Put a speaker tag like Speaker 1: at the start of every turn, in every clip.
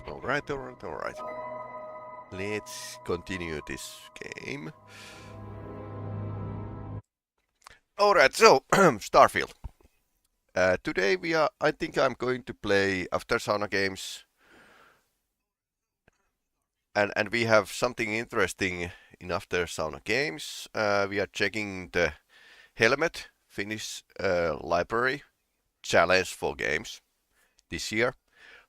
Speaker 1: Alright. Let's continue this game. Alright, so Starfield. Today I think I'm going to play After Sauna games. And we have something interesting in After Sauna games. We are checking the Helmet Finnish library challenge for games this year.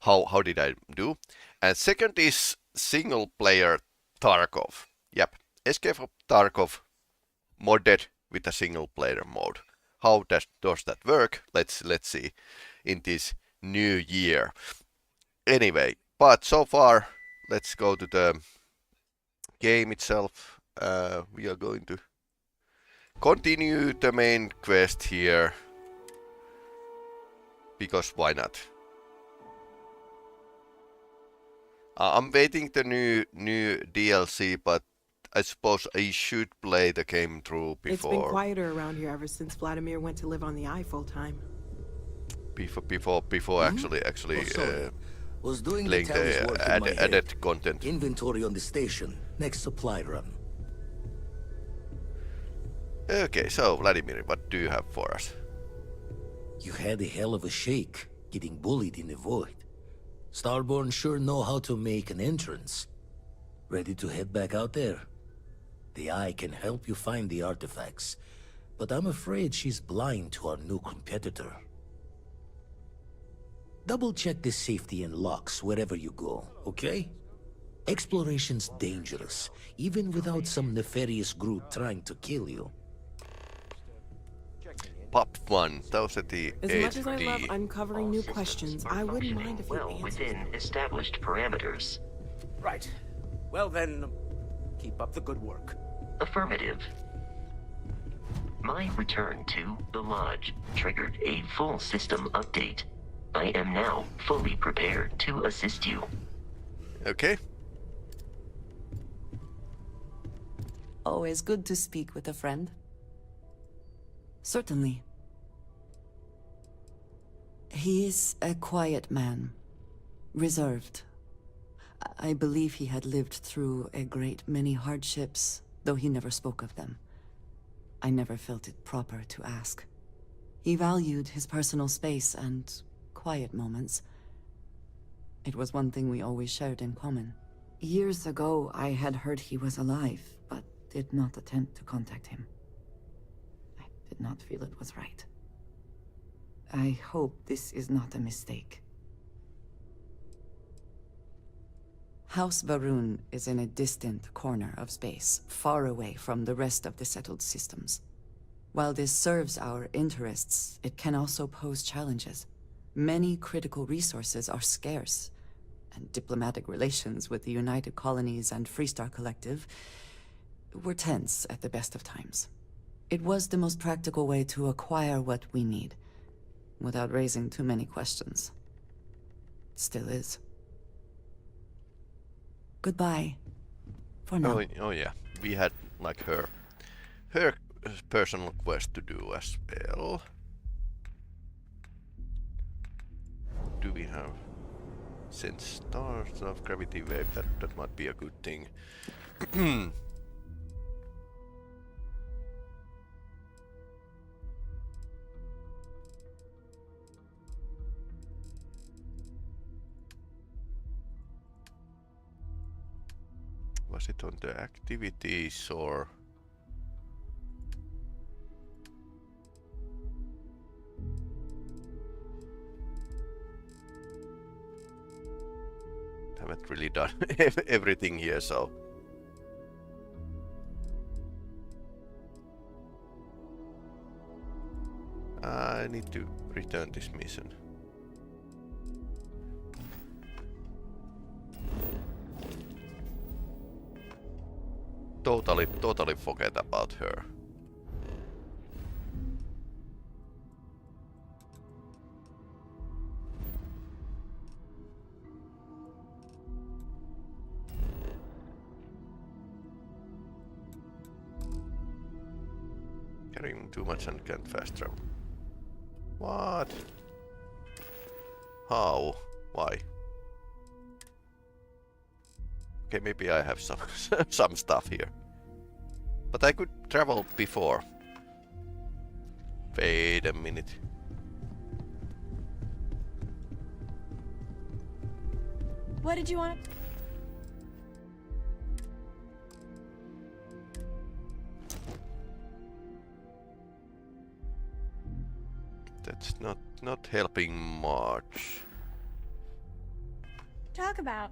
Speaker 1: How did I do? And second is single player Tarkov. Yep, Escape from Tarkov modded with a single player mode. How does that work? Let's see in this new year. Anyway, but so far let's go to the game itself. We are going to continue the main quest here because why not? I'm waiting the new DLC, but I suppose I should play the game through before.
Speaker 2: It's been quieter around here ever since Vladimir went to live on the eye full time.
Speaker 1: Before actually
Speaker 3: was doing
Speaker 1: playing the added content.
Speaker 3: Inventory on the station, next supply run.
Speaker 1: Okay, so Vladimir, what do you have for us?
Speaker 3: You had a hell of a shake, getting bullied in the void. Starborn sure know how to make an entrance. Ready to head back out there? The Eye can help you find the artifacts, but I'm afraid she's blind to our new competitor. Double-check the safety and locks wherever you go, okay? Exploration's dangerous, even without some nefarious group trying to kill you.
Speaker 1: Pop 1000
Speaker 2: As much as I love uncovering new questions, I wouldn't mind if you
Speaker 4: well
Speaker 2: answered.
Speaker 4: within established parameters.
Speaker 5: Right. Well then, keep up the good work.
Speaker 4: Affirmative. My return to the lodge triggered a full system update. I am now fully prepared to assist you.
Speaker 1: Okay.
Speaker 6: Always good to speak with a friend. Certainly. He is a quiet man. Reserved. I believe he had lived through a great many hardships, though he never spoke of them. I never felt it proper to ask. He valued his personal space and quiet moments. It was one thing we always shared in common. Years ago, I had heard he was alive, but did not attempt to contact him. I did not feel it was right. I hope this is not a mistake. House Varun is in a distant corner of space, far away from the rest of the settled systems. While this serves our interests, it can also pose challenges. Many critical resources are scarce, and diplomatic relations with the United Colonies and Freestar Collective were tense at the best of times. It was the most practical way to acquire what we need, without raising too many questions. Still is. Goodbye. For now.
Speaker 1: Oh yeah, we had like her personal quest to do as well. Do we have send stars of gravity wave? That might be a good thing. Was it on the activities or? Haven't really done everything here, so. I need to return this mission. Totally forget about her. Carrying too much and can't fast travel. What? How? Why? Okay, maybe I have some some stuff here. But I could travel before. Wait a minute.
Speaker 7: What did you want?
Speaker 1: That's not helping much.
Speaker 7: Talk about.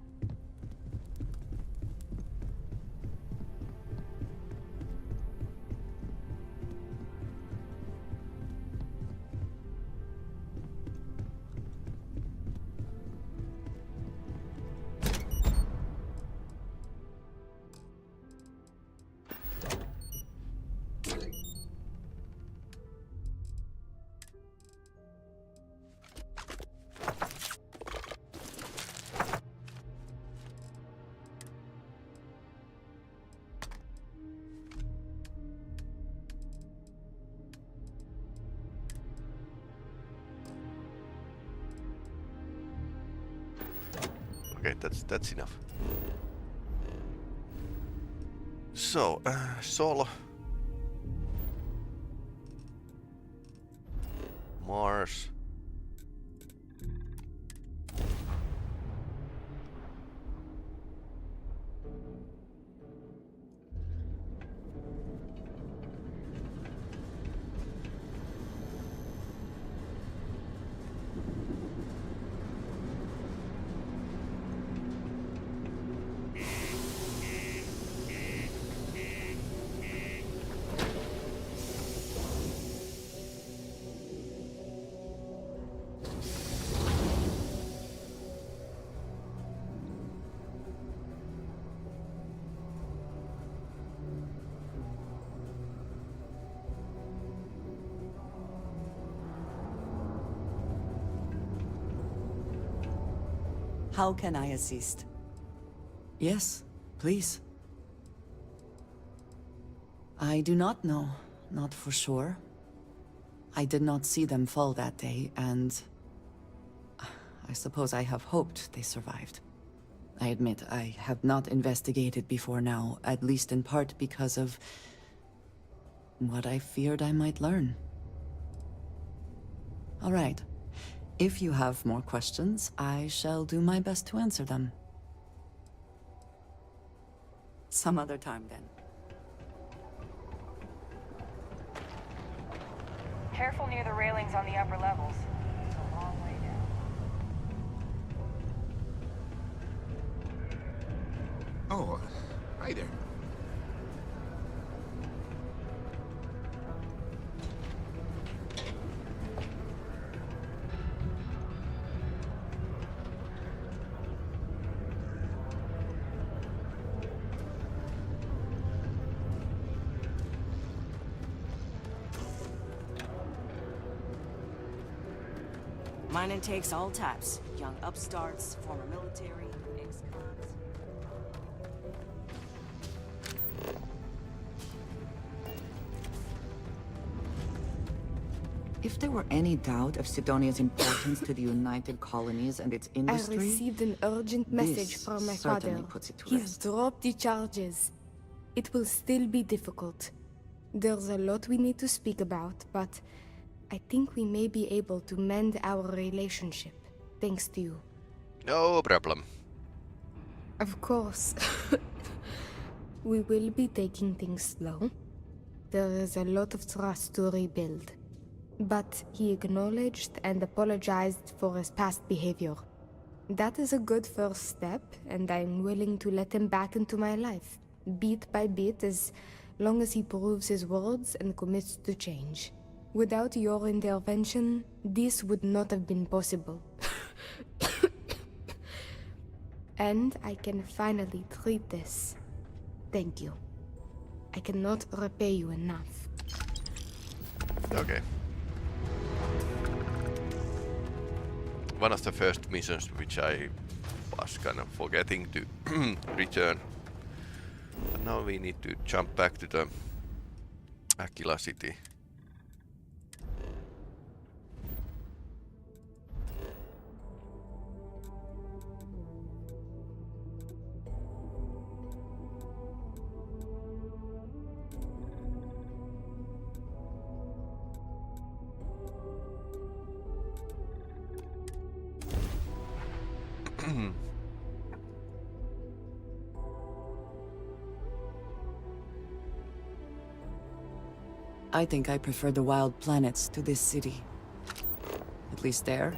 Speaker 1: Okay, that's enough. So, Sol, Mars.
Speaker 6: How can I assist? Yes, please. I do not know, not for sure. I did not see them fall that day, and I suppose I have hoped they survived. I admit I have not investigated before now, at least in part because of what I feared I might learn. All right. If you have more questions, I shall do my best to answer them. Some other time, then.
Speaker 8: Careful near the railings on the upper levels. It's a long way down.
Speaker 9: Oh, hi there.
Speaker 10: Mining takes all types. Young upstarts, former military, ex-cons.
Speaker 11: If there were any doubt of Sidonia's importance to the United Colonies and its industry,
Speaker 12: I received an urgent message
Speaker 11: this
Speaker 12: from my
Speaker 11: certainly
Speaker 12: father.
Speaker 11: puts it to
Speaker 12: He's
Speaker 11: rest.
Speaker 12: dropped the charges. It will still be difficult. There's a lot we need to speak about, but I think we may be able to mend our relationship, thanks to you.
Speaker 1: No problem.
Speaker 12: Of course. We will be taking things slow. There is a lot of trust to rebuild. But he acknowledged and apologized for his past behavior. That is a good first step, and I'm willing to let him back into my life, bit by bit, as long as he proves his words and commits to change. Without your intervention, this would not have been possible. And I can finally treat this. Thank you. I cannot repay you enough.
Speaker 1: Okay. One of the first missions which I was kind of forgetting to return. But now we need to jump back to the Aquila city.
Speaker 6: I think I prefer the wild planets to this city. At least there,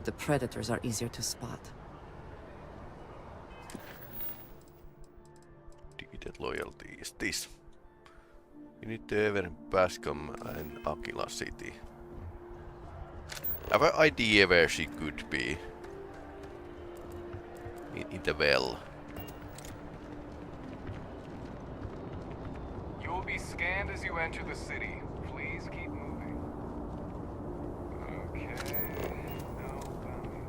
Speaker 6: the predators are easier to spot.
Speaker 1: Divided loyalty is this. You need to ever Bascom and Aquila City. I have an idea where she could be. In the well.
Speaker 13: You will be scanned as you enter the city. Please keep moving. Okay. No bounty.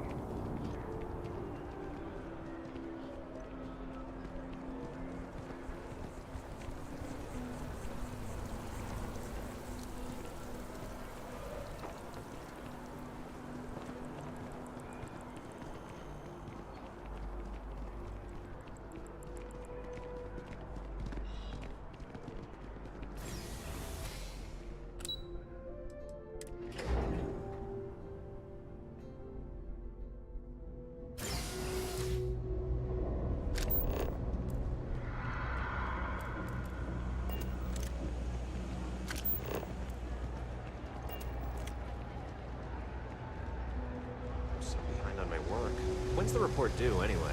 Speaker 14: When's the report due, anyway?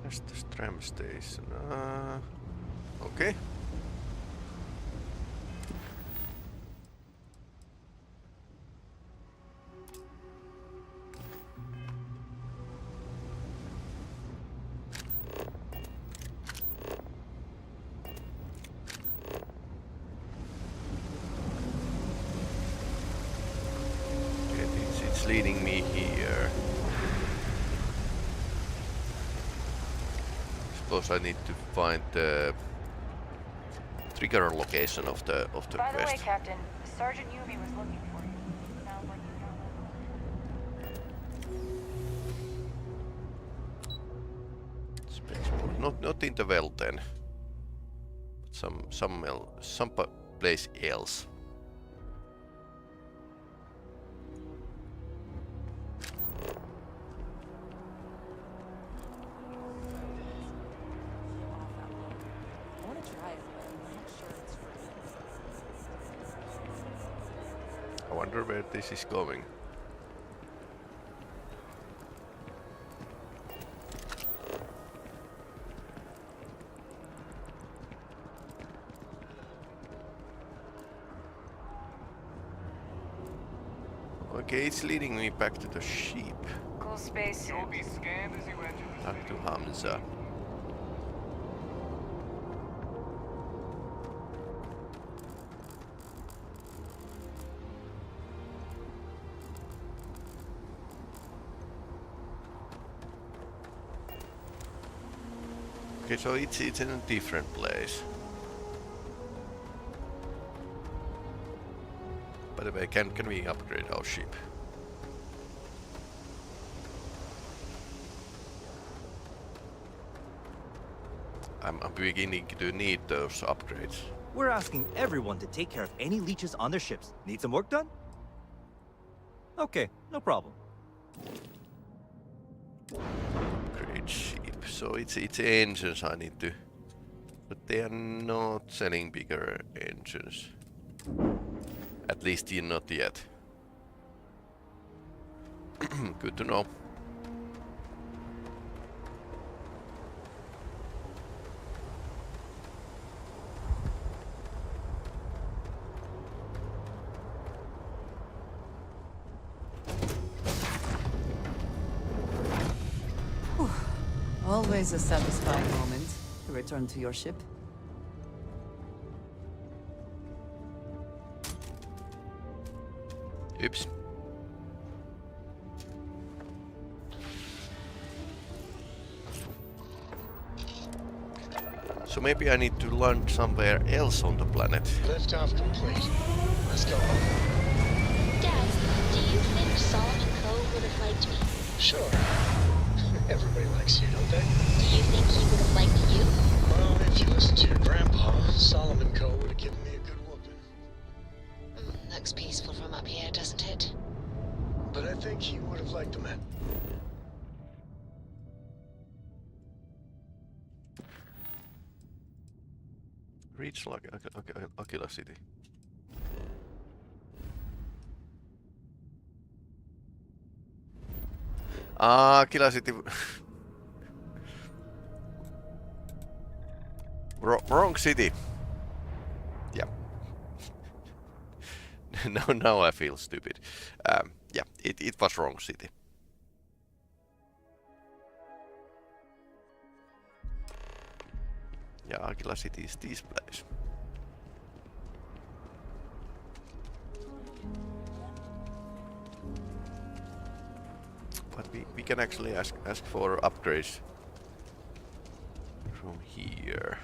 Speaker 1: That's the tram station. Okay. Leading me here. Suppose I need to find the trigger location of the
Speaker 8: By the way,
Speaker 1: quest.
Speaker 8: Captain, Sergeant Yumi was looking for you. Sounds like you
Speaker 1: Spaceport. Not in the well then. But some place else. I wonder where this is going. Okay, it's leading me back to the ship.
Speaker 8: cool space.
Speaker 13: You'll be scanned as you enter the
Speaker 1: Back to Hamza. Okay, so it's in a different place. By the way, can we upgrade our ship? I'm beginning to need those upgrades.
Speaker 14: We're asking everyone to take care of any leeches on their ships. Need some work done? Okay, no problem.
Speaker 1: Upgrade ship. So it's engines I need to... But they are not selling bigger engines. At least not yet. Good to know.
Speaker 6: Always a satisfying moment to return to your ship.
Speaker 1: Oops. So maybe I need to land somewhere else on the planet.
Speaker 15: Liftoff complete. Let's go.
Speaker 16: Dad, do you think Solomon Coe would have liked me?
Speaker 15: Sure. Everybody likes you, don't they?
Speaker 16: Do you think he would have liked you?
Speaker 15: Well, if you listen to your grandpa, Solomon Coe would have given me a good whooping.
Speaker 16: Looks peaceful from up here, doesn't it?
Speaker 15: But I think
Speaker 1: Reach Aquila City. Aquila City. Wrong city. Yeah. Now I feel stupid. Yeah, it was wrong city. Yeah, Aquila City is this place. But we can actually ask for upgrades from here.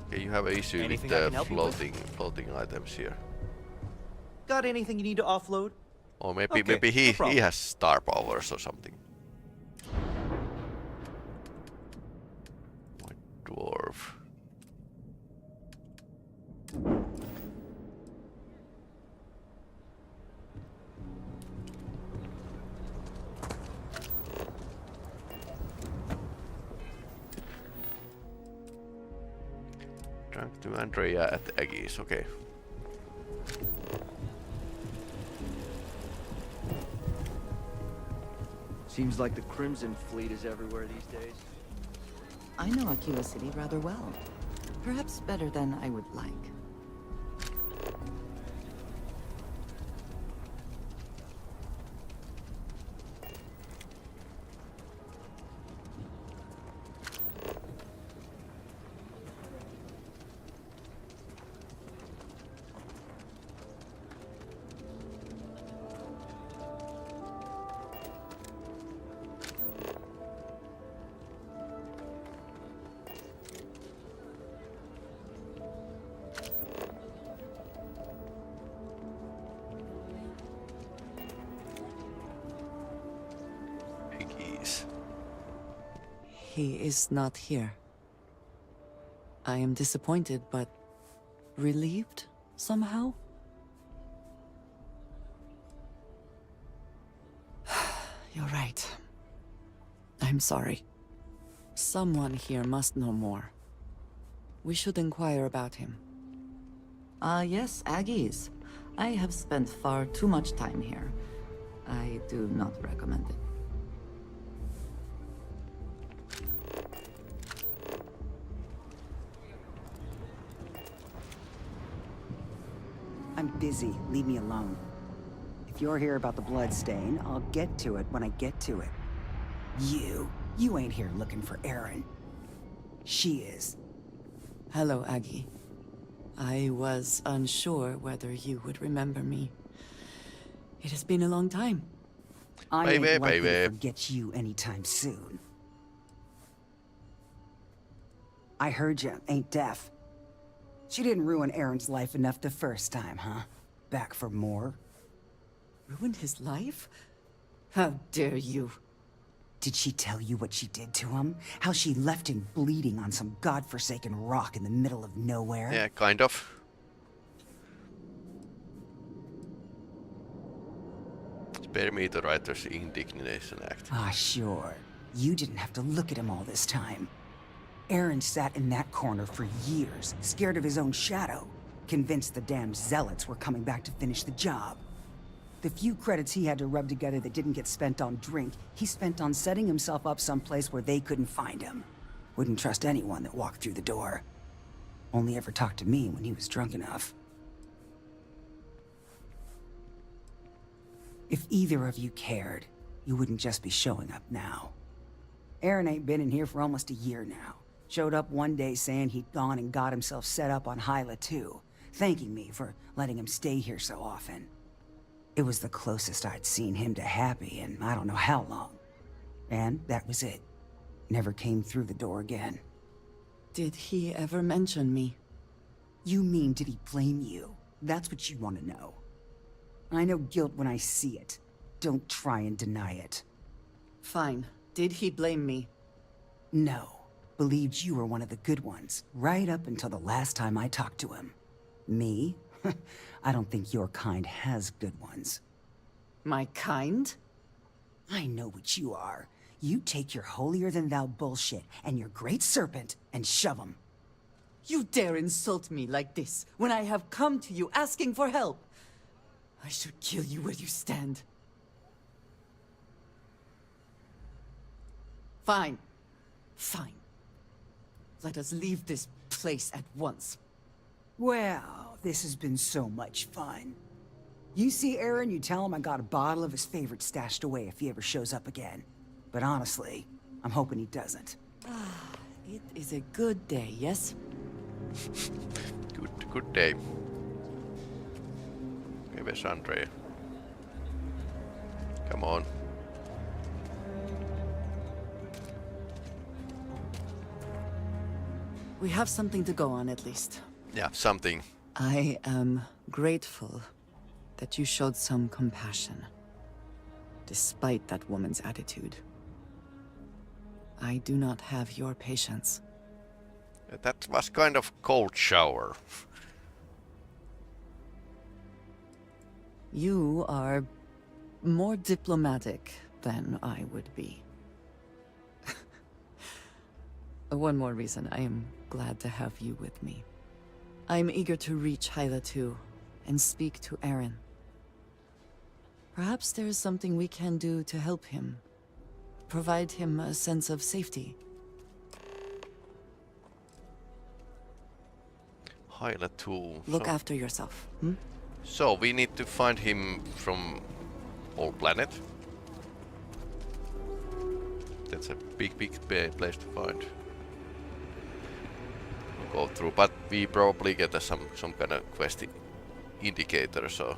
Speaker 1: Okay, you have an issue
Speaker 14: Anything
Speaker 1: with
Speaker 14: I
Speaker 1: the
Speaker 14: can help you with?
Speaker 1: floating items here.
Speaker 14: Got anything you need to offload?
Speaker 1: Or maybe
Speaker 14: Okay,
Speaker 1: maybe
Speaker 14: no
Speaker 1: he
Speaker 14: problem.
Speaker 1: has star powers or something. White dwarf. Drunk to Andrea at Aggie's, okay.
Speaker 17: Seems like the Crimson Fleet is everywhere these days.
Speaker 11: I know Aquila City rather well. Perhaps better than I would like.
Speaker 6: He is not here. I am disappointed, but relieved somehow. You're right. I'm sorry. Someone here must know more. We should inquire about him.
Speaker 11: Yes, Aggies. I have spent far too much time here. I do not recommend it.
Speaker 18: I'm busy. Leave me alone. If you're here about the blood stain, I'll get to it when I get to it. You ain't here looking for Erin. She is.
Speaker 6: Hello, Aggie. I was unsure whether you would remember me. It has been a long time.
Speaker 18: I ain't likely to forget you anytime soon. I heard you ain't deaf. She didn't ruin Erin's life enough the first time, huh? Back for more?
Speaker 6: Ruined his life? How dare you?
Speaker 18: Did she tell you what she did to him? How she left him bleeding on some godforsaken rock in the middle of nowhere?
Speaker 1: Yeah, kind of. Spare me the writer's indignation act.
Speaker 18: Ah, sure. You didn't have to look at him all this time. Erin sat in that corner for years, scared of his own shadow, convinced the damn zealots were coming back to finish the job. The few credits he had to rub together that didn't get spent on drink, he spent on setting himself up someplace where they couldn't find him. Wouldn't trust anyone that walked through the door. Only ever talked to me when he was drunk enough. If either of you cared, you wouldn't just be showing up now. Erin ain't been in here for almost a year now. Showed up one day saying he'd gone and got himself set up on Hyla too, thanking me for letting him stay here so often. It was the closest I'd seen him to happy in I don't know how long. And that was it. Never came through the door again.
Speaker 6: Did he ever mention me?
Speaker 18: You mean, did he blame you? That's what you want to know. I know guilt when I see it. Don't try and deny it.
Speaker 6: Fine. Did he blame me?
Speaker 18: No. Believed you were one of the good ones, right up until the last time I talked to him. Me? I don't think your kind has good ones.
Speaker 6: My kind?
Speaker 18: I know what you are. You take your holier-than-thou bullshit and your great serpent and shove 'em.
Speaker 6: You dare insult me like this when I have come to you asking for help? I should kill you where you stand. Fine. Fine. Let us leave this place at once.
Speaker 18: Well, this has been so much fun. You see Aaron, you tell him I got a bottle of his favorite stashed away if he ever shows up again. But honestly, I'm hoping he doesn't.
Speaker 6: It is a good day, yes?
Speaker 1: Good day. Okay, where's Andrea? Come on.
Speaker 6: We have something to go on, at least.
Speaker 1: Yeah, something.
Speaker 6: I am grateful that you showed some compassion, despite that woman's attitude. I do not have your patience.
Speaker 1: That was kind of cold shower.
Speaker 6: You are more diplomatic than I would be. One more reason I am glad to have you with me. I'm eager to reach Hyla too, and speak to Aaron. Perhaps there is something we can do to help him. Provide him a sense of safety.
Speaker 1: Hyla too.
Speaker 6: Look after yourself, hmm?
Speaker 1: So we need to find him from our planet. That's a big place to find. Go through, but we probably get some kind of quest indicator, so.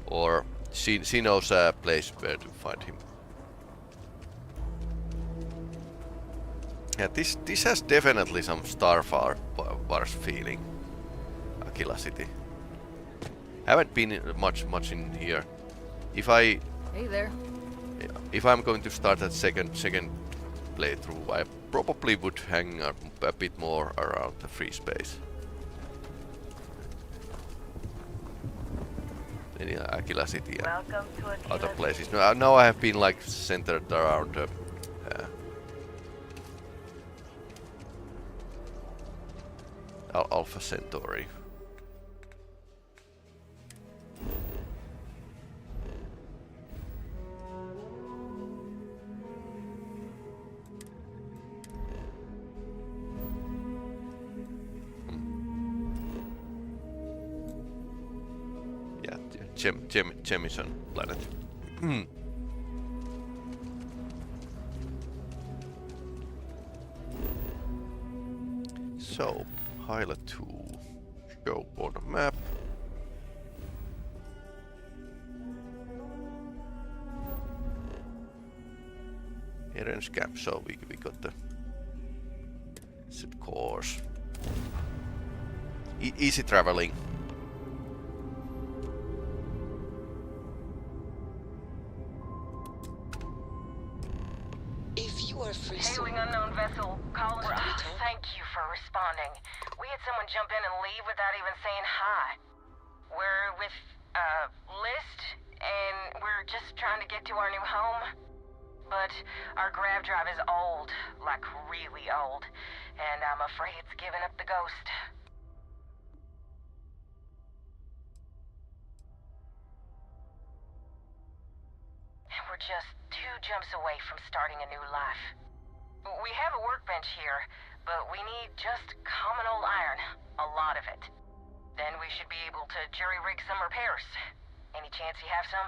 Speaker 1: Or she knows a place where to find him. Yeah, this has definitely some Starfall Wars feeling. Aquila City. Haven't been much in here. If I
Speaker 10: Hey there.
Speaker 1: if I'm going to start that second playthrough, I probably would hang out a bit more around the free space. In Aquila City and other places. Now I have been like centered around Alpha Centauri. Jemison planet. So, Hyla 2. Show on the map. Aaron's camp, so we got the set course. Easy traveling.
Speaker 8: Hailing unknown vessel, call us. Thank you for responding. We had someone jump in and leave without even saying hi. We're with, List, and we're just trying to get to our new home. But our grav drive is old, like really old, and I'm afraid it's giving up the ghost. And we're just 2 jumps away from starting a new life. We have a workbench here, but we need just common old iron. A lot of it. Then we should be able to jury-rig some repairs. Any chance you have some?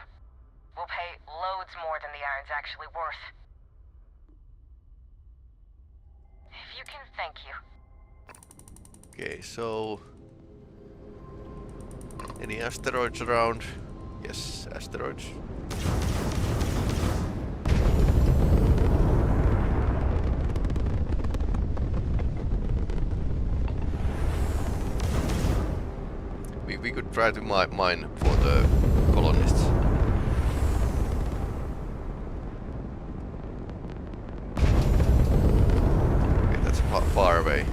Speaker 8: We'll pay loads more than the iron's actually worth. If you can, thank you.
Speaker 1: Okay, so... Any asteroids around? Yes, asteroids. We could try to mine for the colonists. Okay, that's far away.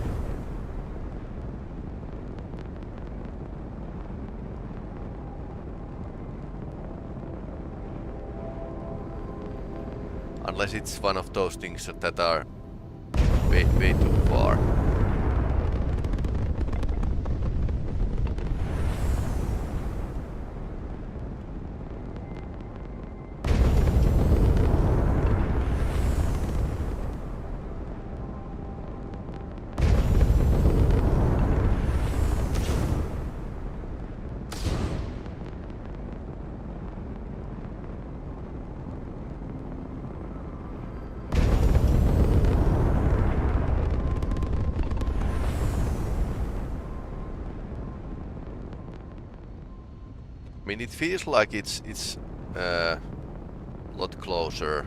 Speaker 1: Unless it's one of those things that are way too far. I mean, it feels like it's a lot closer.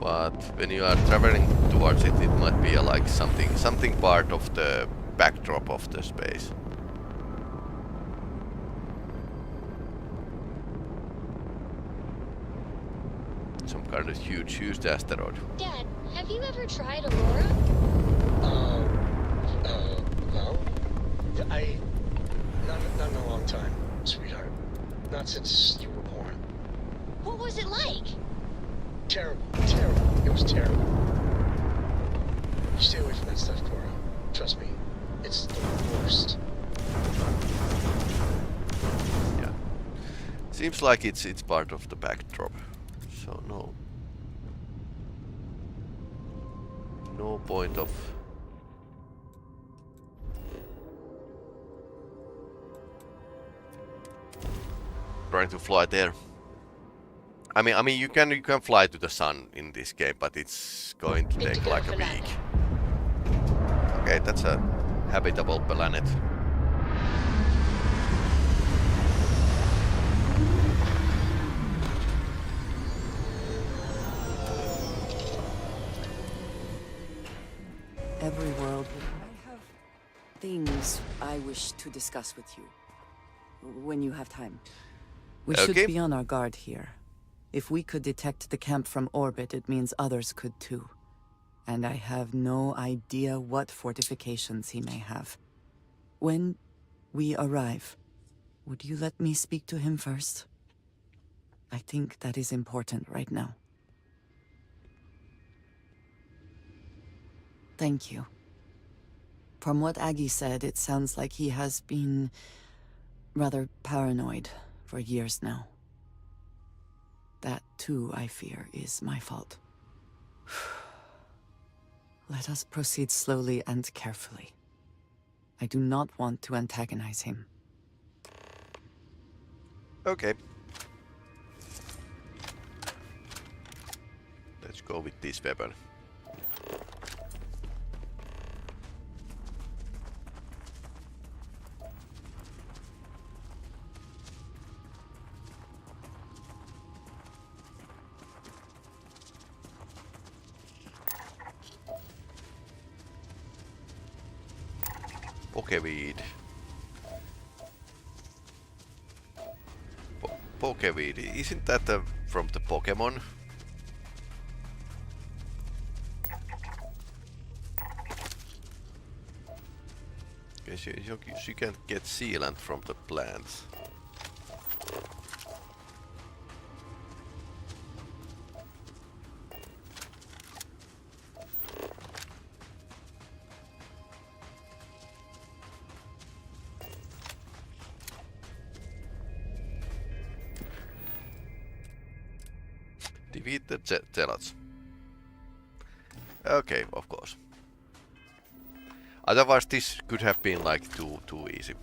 Speaker 1: But when you are traveling towards it, it might be like something part of the backdrop of the space. Some kind of huge asteroid.
Speaker 16: Dad, have you ever tried Aurora?
Speaker 15: No. Not in a long time, sweetheart. Not since you were born.
Speaker 16: What was it like?
Speaker 15: Terrible. It was terrible. You stay away from that stuff, Cora. Trust me, it's the worst.
Speaker 1: Yeah. Seems like it's part of the backdrop. So no point of trying to fly there. I mean you can fly to the sun in this game, but it's going to take like a week. Okay, that's a habitable planet.
Speaker 6: Every world. I have things I wish to discuss with you. When you have time. We should be on our guard here. If we could detect the camp from orbit, it means others could too. And I have no idea what fortifications he may have. When we arrive, would you let me speak to him first? I think that is important right now. Thank you. From what Aggie said, it sounds like he has been rather paranoid for years now. That, too, I fear, is my fault. Let us proceed slowly and carefully. I do not want to antagonize him.
Speaker 1: Okay. Let's go with this weapon. Pokeweed. Pokeweed. Isn't that from the Pokemon? Guess you can get sealant from the plants. Defeat the zealots. Okay, of course. Otherwise this could have been like too easy.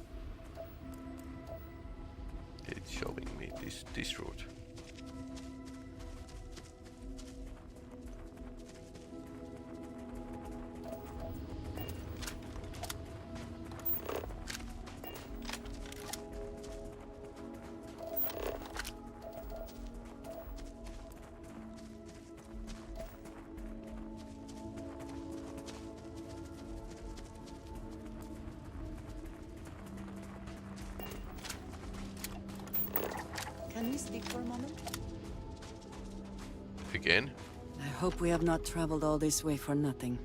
Speaker 1: It's showing me this route.
Speaker 6: Can we speak for a moment?
Speaker 1: Again?
Speaker 6: I hope we have not traveled all this way for nothing.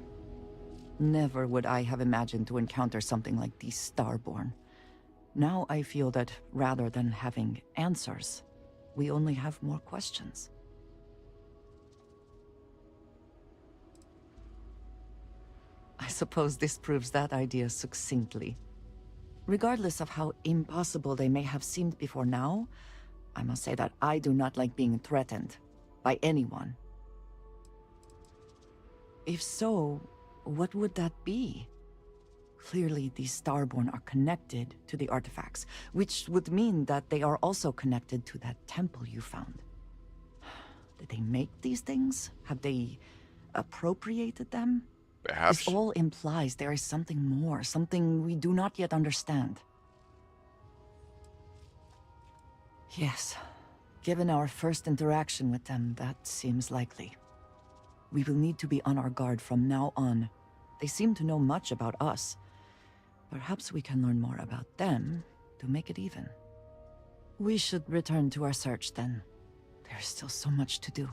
Speaker 11: Never would I have imagined to encounter something like these Starborn. Now I feel that rather than having answers, we only have more questions. I suppose this proves that idea succinctly. Regardless of how impossible they may have seemed before now, I must say that I do not like being threatened by anyone. If so, what would that be? Clearly, these Starborn are connected to the artifacts, which would mean that they are also connected to that temple you found. Did they make these things? Have they appropriated them?
Speaker 1: Perhaps.
Speaker 11: This all implies there is something more, something we do not yet understand. Yes, given our first interaction with them, that seems likely. We will need to be on our guard from now on. They seem to know much about us. Perhaps we can learn more about them to make it even. We should return to our search then. There's still so much to do.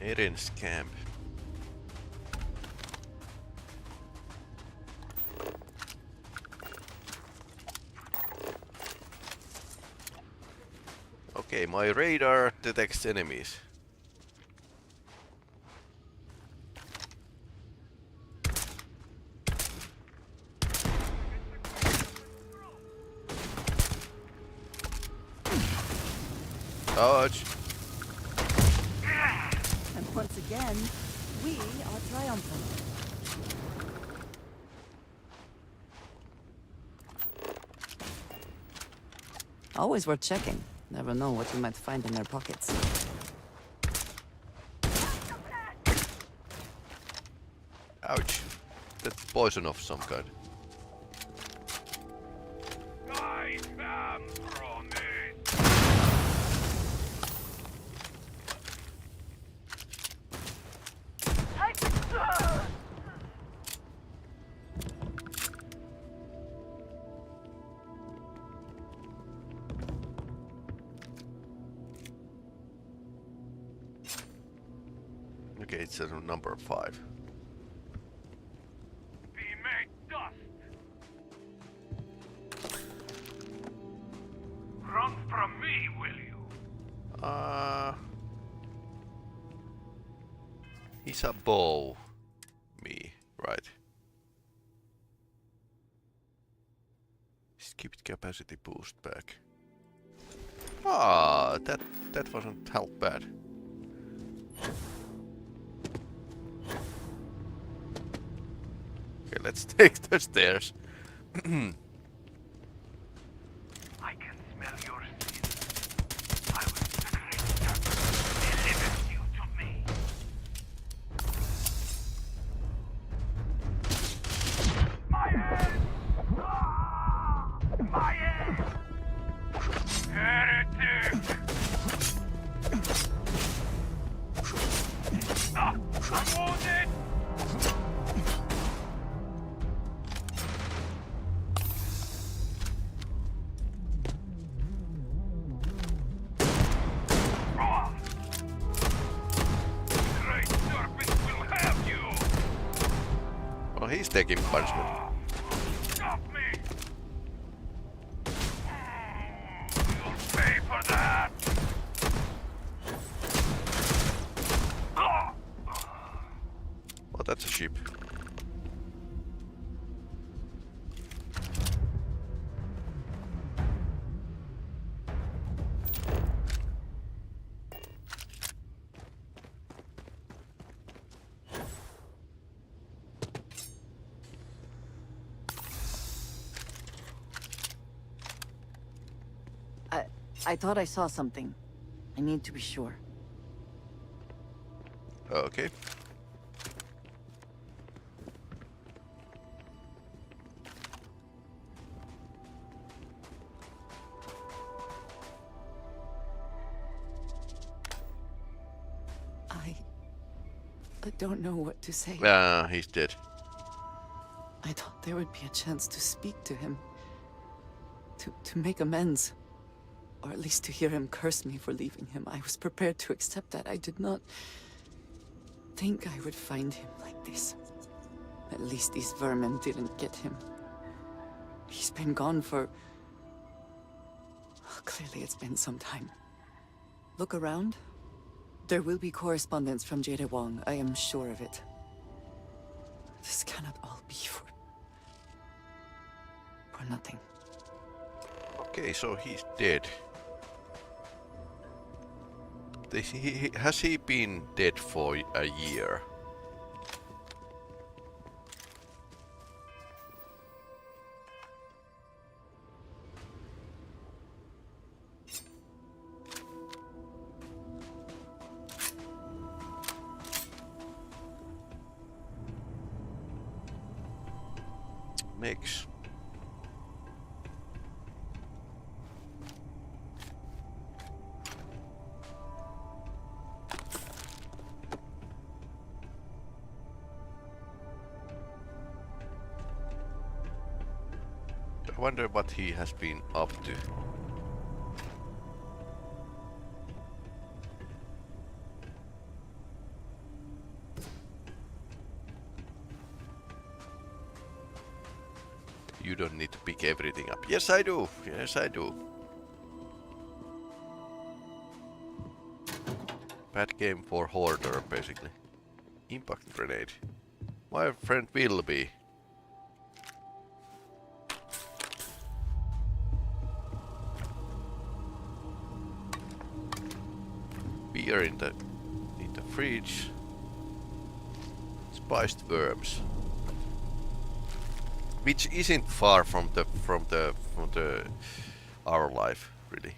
Speaker 1: Eren's camp. Okay, my radar detects enemies. Dodge.
Speaker 11: And once again, we are triumphant. Always worth checking. Never know what you might find in their pockets.
Speaker 1: Ouch. That's poison of some kind. Okay, it's number 5.
Speaker 13: Be made dust. Run from me, will you?
Speaker 1: He's a bow. Me, right. Skipped capacity boost back. Ah, that wasn't half bad. Okay, let's take the stairs.
Speaker 13: I can smell your skin. I will deliver you to me. My head! Ah! My head! Heretic! Ah! I'm wounded!
Speaker 1: Oh, he's taking punishment.
Speaker 13: Stop me! You'll pay for that!
Speaker 1: Well, that's a sheep.
Speaker 11: I thought I saw something. I need to be sure.
Speaker 1: Okay.
Speaker 6: I don't know what to say.
Speaker 1: He's dead.
Speaker 6: I thought there would be a chance to speak to him. To make amends. Or at least to hear him curse me for leaving him. I was prepared to accept that. I did not think I would find him like this. At least these vermin didn't get him. He's been gone for... Clearly it's been some time. Look around. There will be correspondence from Jade Wong. I am sure of it. This cannot all be for nothing.
Speaker 1: Okay, so he's dead. Has he been dead for a year? Mix. I wonder what he has been up to. You don't need to pick everything up. Yes, I do. Yes, I do. Bad game for Hoarder, basically. Impact grenade. My friend will be. Beer in the fridge. Spiced worms. Which isn't far from our life, really.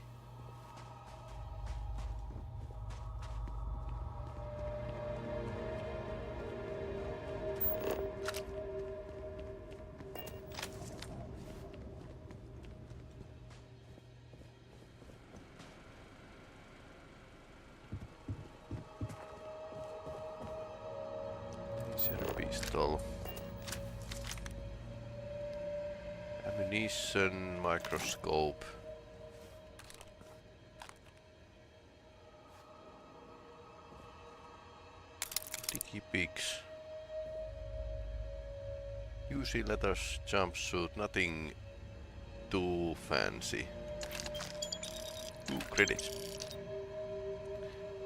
Speaker 1: Pistol. Ammunition, microscope. Sticky pigs. UC letters, jumpsuit, nothing too fancy. 2 credits.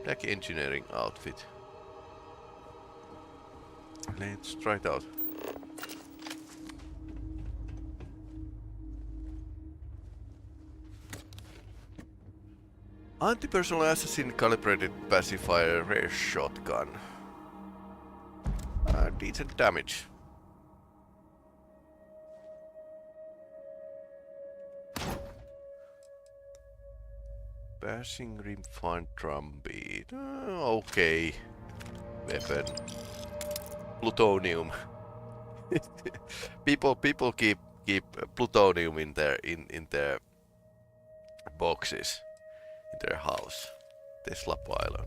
Speaker 1: Black engineering outfit. Let's try it out. Anti-personal assassin calibrated pacifier rare shotgun. Decent damage. Bashing rimfine drum beat. Okay. Weapon. Plutonium. people keep plutonium in their boxes. In their house. Tesla pylon.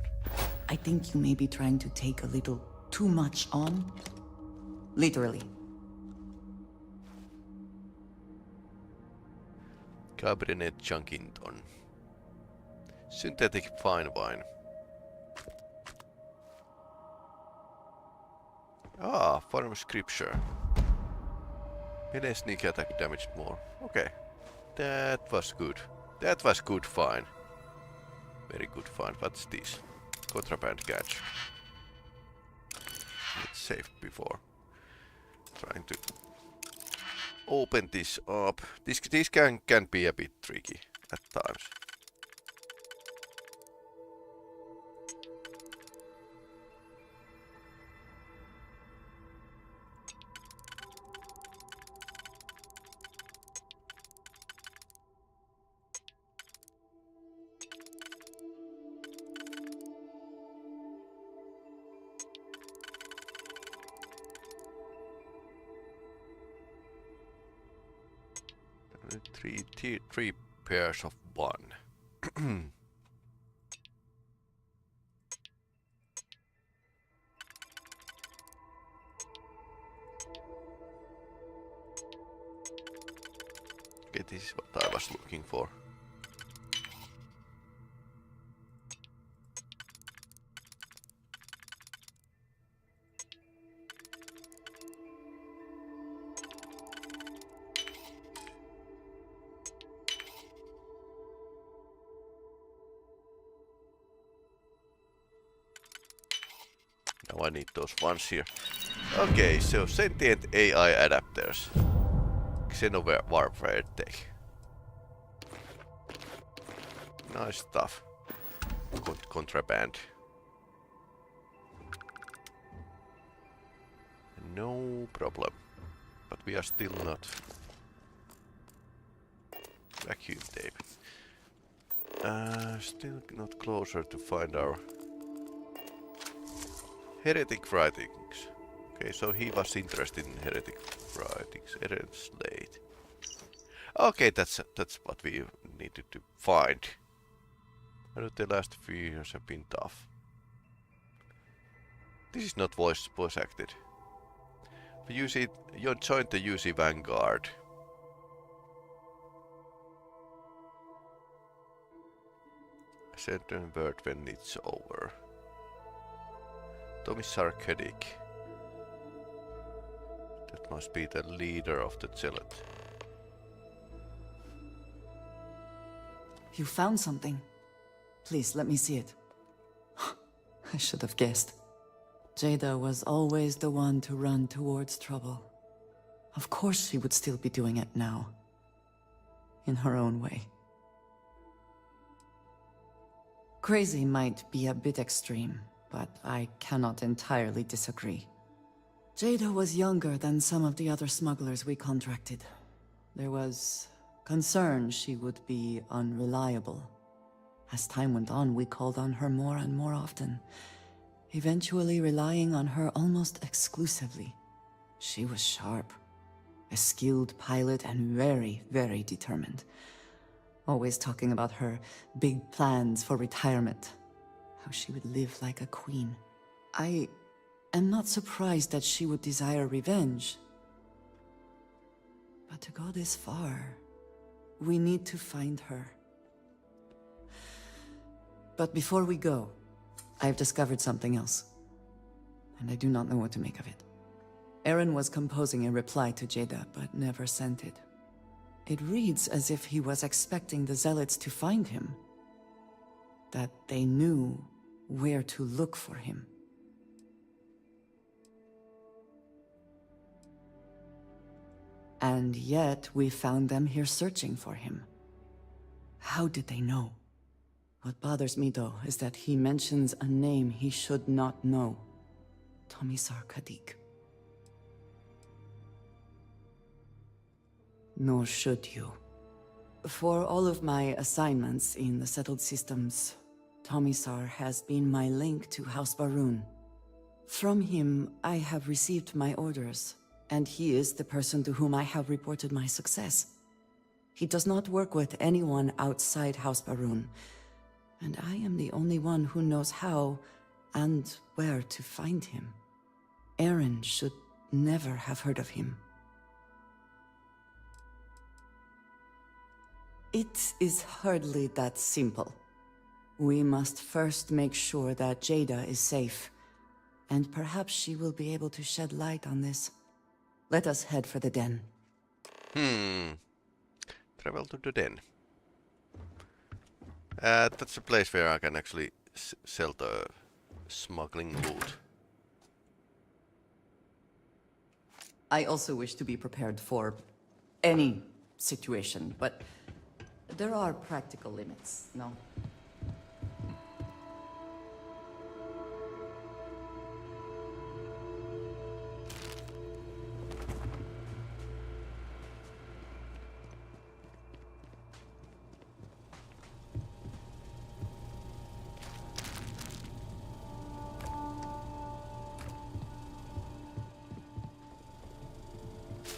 Speaker 11: I think you may be trying to take a little too much on. Literally.
Speaker 1: Cabernet Junkinton. Synthetic fine wine. Farm scripture. Melee sneak attack damaged more. Okay. That was good. That was good fine. Very good find. What's this? Contraband catch. It's saved before. Trying to open this up. This can be a bit tricky at times. Three pairs of one. This is what I was looking for. Now I need those ones here. Okay, so sentient AI adapters. Warfare tech. Nice stuff. Contraband. No problem. But we are still not. Vacuum tape. Still not closer to find our heretic writings. Okay, so he was interested in heretic writings. Eren Slate. Okay, that's what we needed to find. I know the last few years have been tough. This is not voice acted. You joined the UC Vanguard. Send a word when it's over. Tommy Sarkedic. That must be the leader of the zealot.
Speaker 6: You found something. Please, let me see it. I should have guessed. Jada was always the one to run towards trouble. Of course she would still be doing it now. In her own way. Crazy might be a bit extreme, but I cannot entirely disagree. Jada was younger than some of the other smugglers we contracted. There was concern she would be unreliable. As time went on, we called on her more and more often, eventually relying on her almost exclusively. She was sharp, a skilled pilot and very, very determined. Always talking about her big plans for retirement, how she would live like a queen. I am not surprised that she would desire revenge. But to go this far, we need to find her. But before we go, I've discovered something else. And I do not know what to make of it. Eren was composing a reply to Jada, but never sent it. It reads as if he was expecting the Zealots to find him. That they knew where to look for him. And yet, we found them here searching for him. How did they know? What bothers me, though, is that he mentions a name he should not know. Tomisar Kadik. Nor should you. For all of my assignments in the settled systems, Tomisar has been my link to House Barun. From him, I have received my orders, and he is the person to whom I have reported my success. He does not work with anyone outside House Barun, and I am the only one who knows how and where to find him. Eren should never have heard of him. It is hardly that simple. We must first make sure that Jada is safe, and perhaps she will be able to shed light on this. Let us head for the den.
Speaker 1: Travel to the den. That's a place where I can actually sell the smuggling loot.
Speaker 6: I also wish to be prepared for any situation, but there are practical limits, no?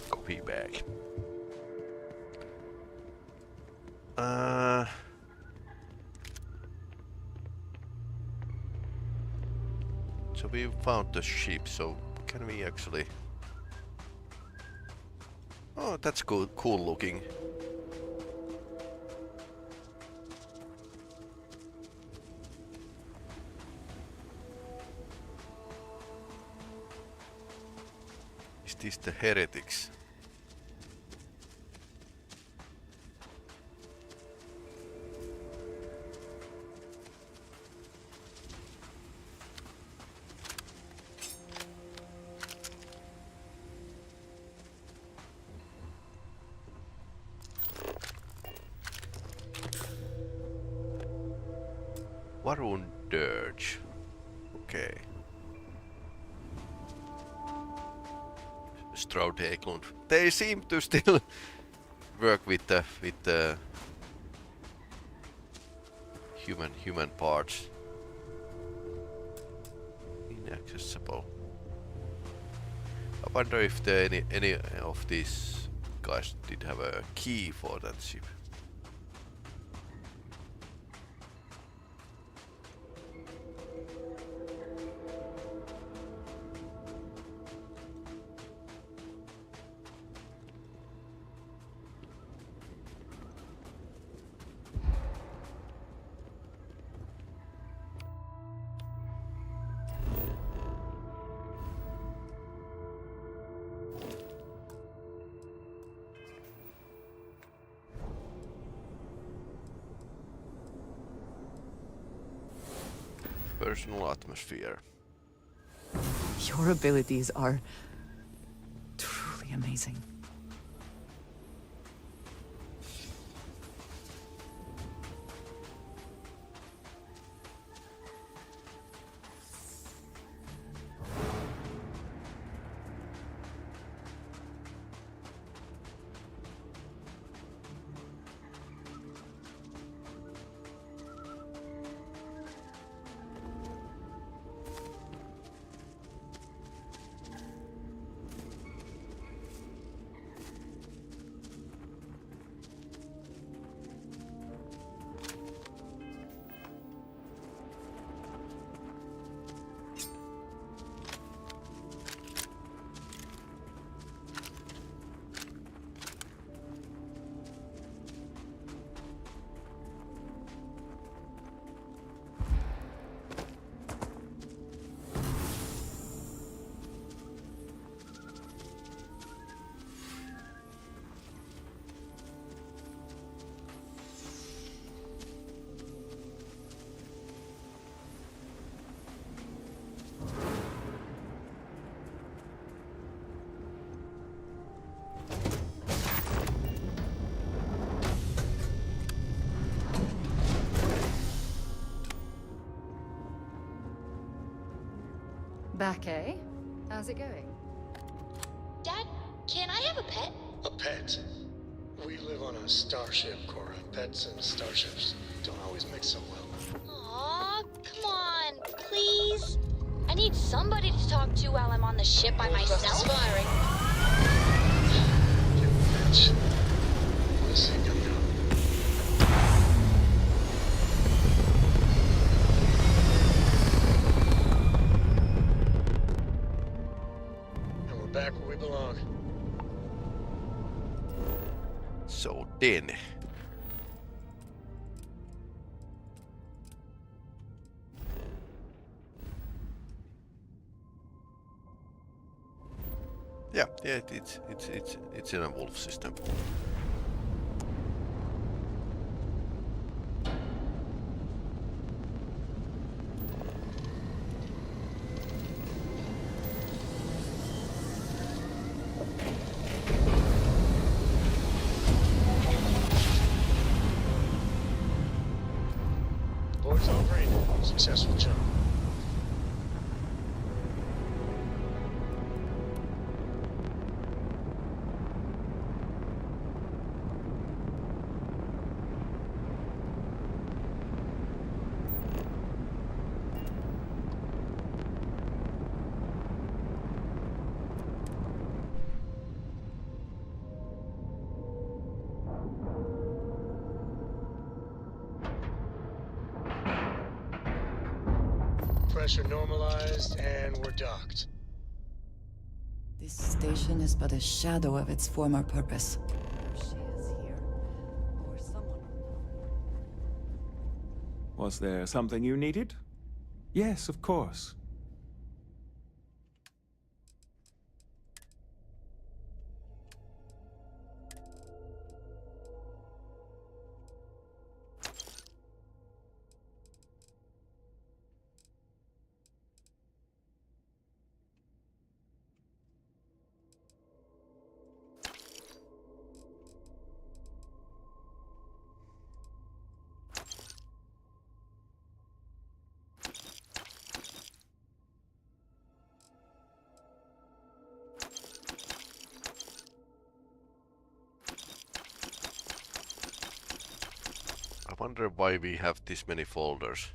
Speaker 1: Copy bag. So we found the ship, so can we actually... Oh, that's cool looking. Is this the heretics? Varun Dirge. Okay. Strode Eklund. They seem to still work with the human parts. Inaccessible. I wonder if any of these guys did have a key for that ship. Personal atmosphere.
Speaker 11: Your abilities are truly amazing.
Speaker 19: Back, eh? How's it going?
Speaker 16: Dad, can I have a pet?
Speaker 15: A pet? We live on a starship, Cora. Pets and starships don't always mix so well.
Speaker 16: Aw, come on, please. I need somebody to talk to while I'm on the ship by myself.
Speaker 15: Firing. You bitch. Listen, young girl. And we're back where we belong.
Speaker 1: So then. Yeah, it's in a wolf system.
Speaker 15: Board's all green. Successful jump. Pressure normalized, and we're docked.
Speaker 6: This station is but a shadow of its former purpose.
Speaker 20: Was there something you needed? Yes, of course.
Speaker 1: Wonder why we have this many folders.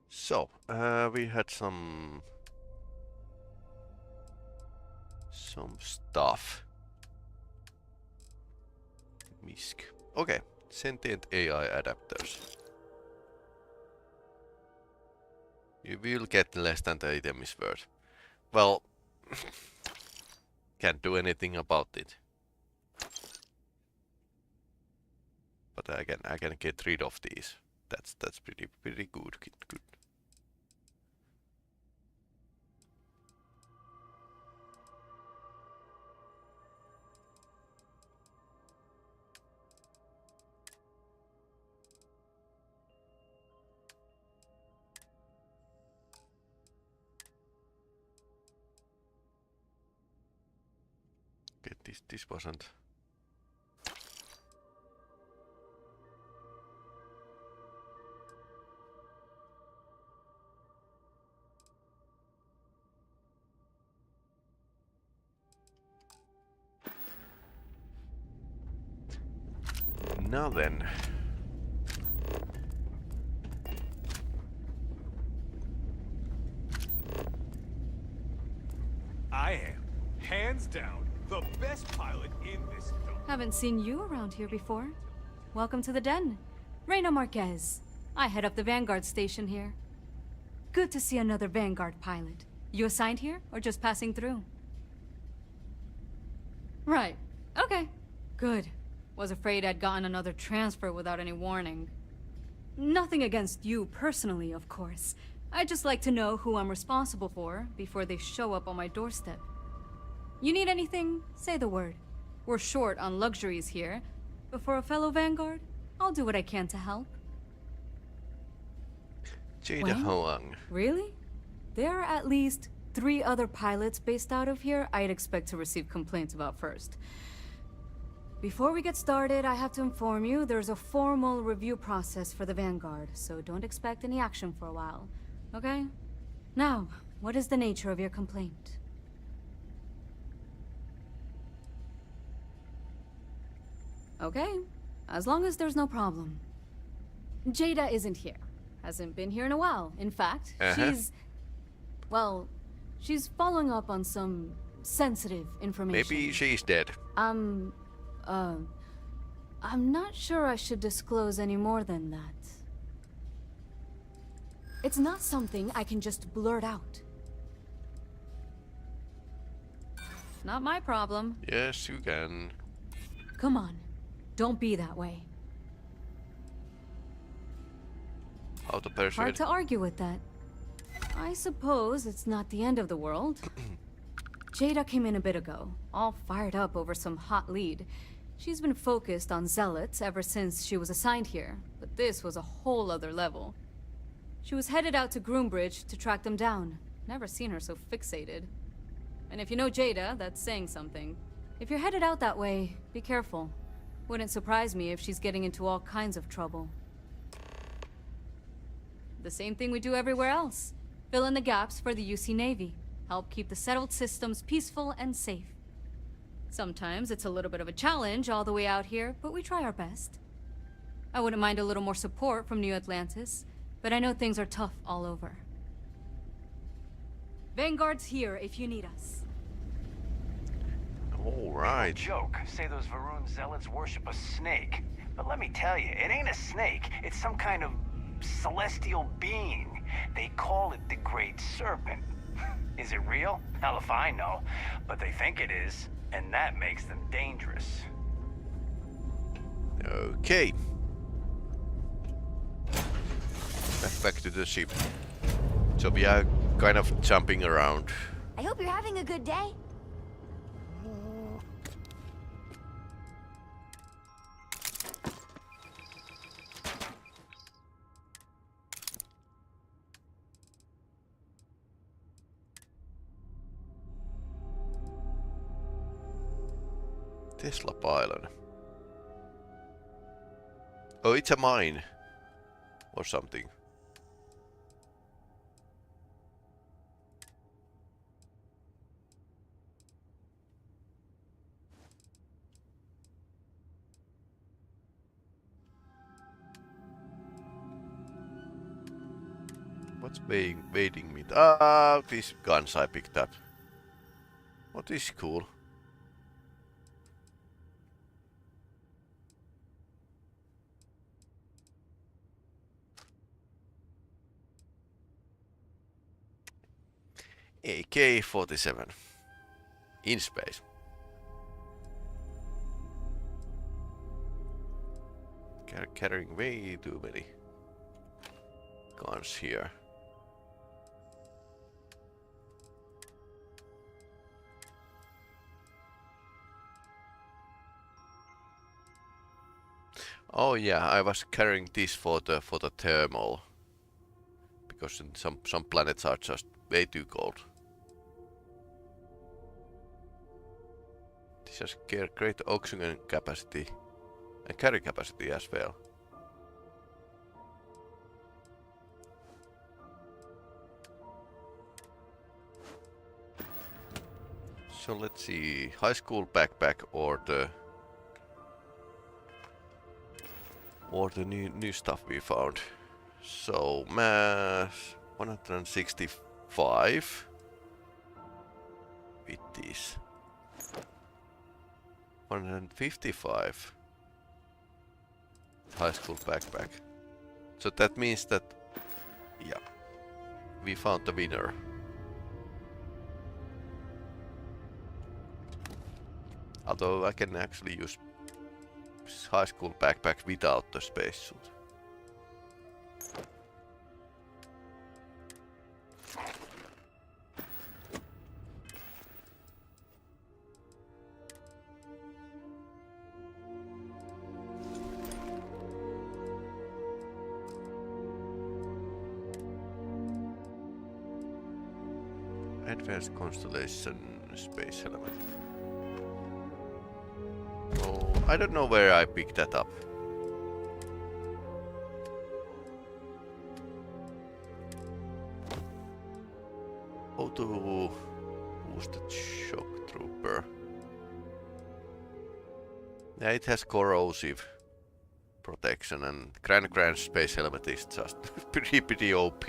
Speaker 1: So, we had some stuff. Misk. Okay, sentient AI adapters. You will get less than the item is worth. Well, can't do anything about it. But I can get rid of these. That's pretty good. Good. This wasn't. Now then.
Speaker 21: I am, hands down, the best pilot in this film.
Speaker 7: Haven't seen you around here before. Welcome to the den. Reina Marquez. I head up the Vanguard station here. Good to see another Vanguard pilot. You assigned here, or just passing through? Right. Okay. Good. Was afraid I'd gotten another transfer without any warning. Nothing against you personally, of course. I'd just like to know who I'm responsible for before they show up on my doorstep. You need anything? Say the word. We're short on luxuries here, but for a fellow Vanguard, I'll do what I can to help.
Speaker 1: Jada Hoang.
Speaker 7: Really? There are at least 3 other pilots based out of here I'd expect to receive complaints about first. Before we get started, I have to inform you there's a formal review process for the Vanguard, so don't expect any action for a while, okay? Now, what is the nature of your complaint? Okay, as long as there's no problem. Jada isn't here. Hasn't been here in a while. In fact, she's following up on some sensitive information.
Speaker 1: Maybe she's dead.
Speaker 7: I'm not sure I should disclose any more than that. It's not something I can just blurt out. Not my problem.
Speaker 1: Yes, you can.
Speaker 7: Come on, don't be that way.
Speaker 1: How to persuade?
Speaker 7: Hard to argue with that. I suppose it's not the end of the world. Jada came in a bit ago, all fired up over some hot lead. She's been focused on zealots ever since she was assigned here, but this was a whole other level. She was headed out to Groombridge to track them down. Never seen her so fixated. And if you know Jada, that's saying something. If you're headed out that way, be careful. Wouldn't surprise me if she's getting into all kinds of trouble. The same thing we do everywhere else. Fill in the gaps for the UC Navy. Help keep the settled systems peaceful and safe. Sometimes it's a little bit of a challenge all the way out here, but we try our best. I wouldn't mind a little more support from New Atlantis, but I know things are tough all over. Vanguard's here if you need us.
Speaker 1: All right.
Speaker 13: Joke. Say those Varun zealots worship a snake. But let me tell you, it ain't a snake. It's some kind of celestial being. They call it the Great Serpent. Is it real? Hell if I know. But they think it is, and that makes them dangerous.
Speaker 1: Okay. Back to the ship. So we are kind of jumping around.
Speaker 16: I hope you're having a good day.
Speaker 1: Tesla pylon. Oh, it's a mine. Or something. What's waiting me? Ah, these guns I picked up. What is cool? AK-47 in space. Carrying way too many guns here. Oh yeah, I was carrying this for the thermal, because some planets are just way too cold. This has great oxygen capacity and carry capacity as well. So let's see, high school backpack or the new stuff we found. So mass 165 with this 155 high school backpack. So that means that, yeah, we found the winner. Although I can actually use high school backpack without the spacesuit. Advanced Constellation Space Helmet. Oh, I don't know where I picked that up. Auto boosted shock trooper. Yeah, it has corrosive protection, and Grand Space Helmet is just pretty OP.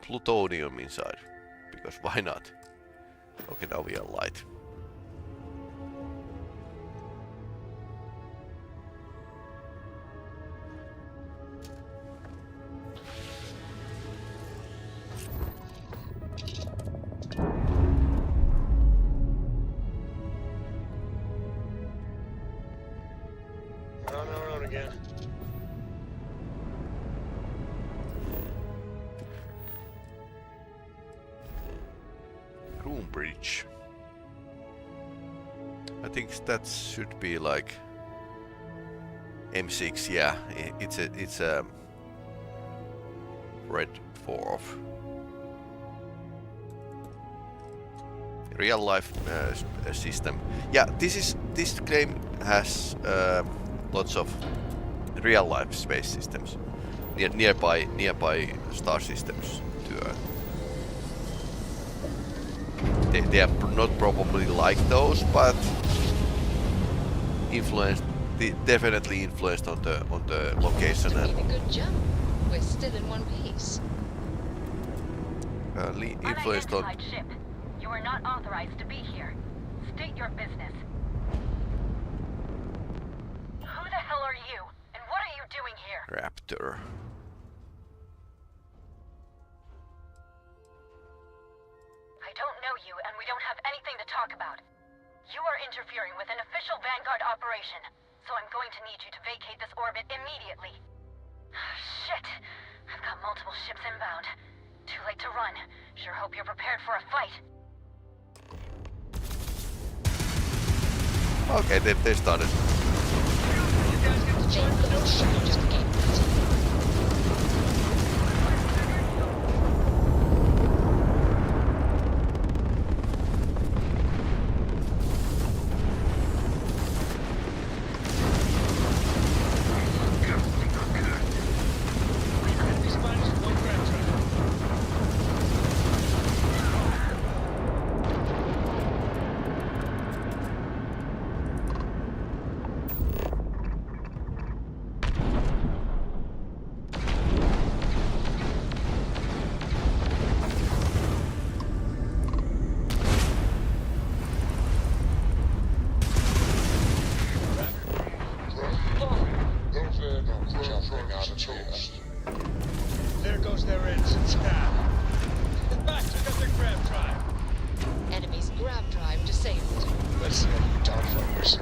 Speaker 1: Plutonium inside, because why not? Okay, now we are light.
Speaker 15: We're on our own again.
Speaker 1: Bridge. I think that should be like M6. Yeah, it's a red 4 real life system. Yeah, this game has lots of real life space systems nearby star systems to Earth. They are not probably like those, but definitely influenced on the location and
Speaker 16: a good jump. We're still in one piece.
Speaker 1: influenced on.
Speaker 8: Ship. You are not authorized to be here. State your business. Who the hell are you? And what are you doing here?
Speaker 1: Raptor.
Speaker 8: I don't know you, and we don't have anything to talk about. You are interfering with an official Vanguard operation, so I'm going to need you to vacate this orbit immediately. Shit! I've got multiple ships inbound. Too late to run. Sure hope you're prepared for a fight.
Speaker 1: Okay, they started.
Speaker 15: You guys get to join the no shot just became There goes their engines. Took out their grab drive.
Speaker 16: Enemy's grab drive disabled.
Speaker 15: Let's see how you dogfighters.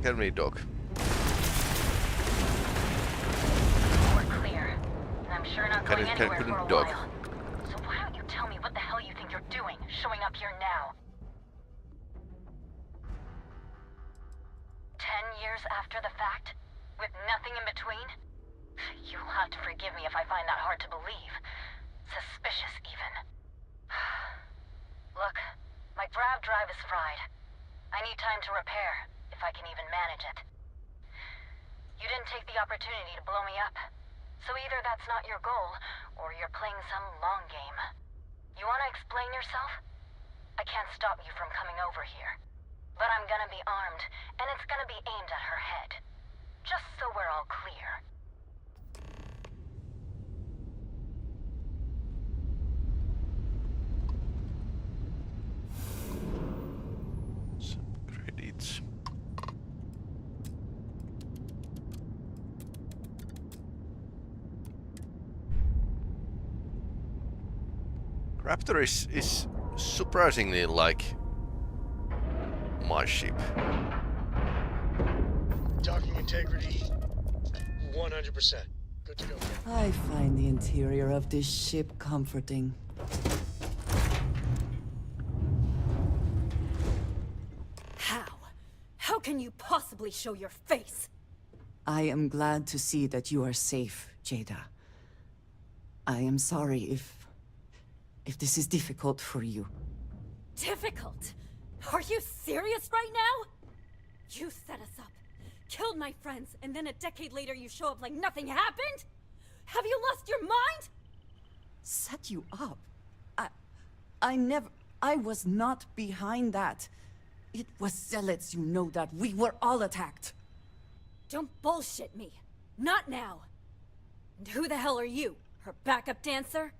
Speaker 1: Can we dog?
Speaker 8: We're clear. And I'm sure not going anywhere for a
Speaker 1: dog.
Speaker 8: while. So why don't you tell me what the hell you think you're doing, showing up here now? 10 years after the fact? With nothing in between? You'll have to forgive me if I find that hard to believe. Suspicious, even. Look, my grab drive is fried. I need time to repair, if I can even manage it. You didn't take the opportunity to blow me up. So either that's not your goal, or you're playing some long game. You want to explain yourself? I can't stop you from coming over here. But I'm gonna be armed, and it's gonna be aimed at her head. Just so we're all clear.
Speaker 1: Some credits. Raptor is surprisingly like my ship.
Speaker 15: Docking integrity, 100%. Good to go.
Speaker 6: I find the interior of this ship comforting.
Speaker 3: How? How can you possibly show your face?
Speaker 6: I am glad to see that you are safe, Jada. I am sorry if this is difficult for you.
Speaker 3: Difficult? Are you serious right now? You set us up, killed my friends, and then a decade later you show up like nothing happened? Have you lost your mind?
Speaker 6: Set you up? I was not behind that. It was Zealots, you know that. We were all attacked.
Speaker 3: Don't bullshit me. Not now. And who the hell are you? Her backup dancer?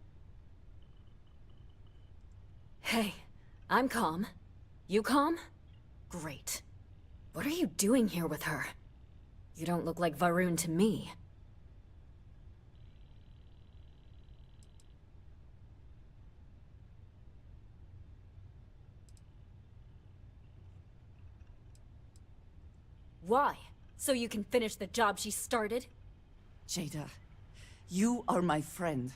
Speaker 3: Hey, I'm calm. You calm? Great. What are you doing here with her? You don't look like Varun to me. Why? So you can finish the job she started?
Speaker 6: Jada, you are my friend.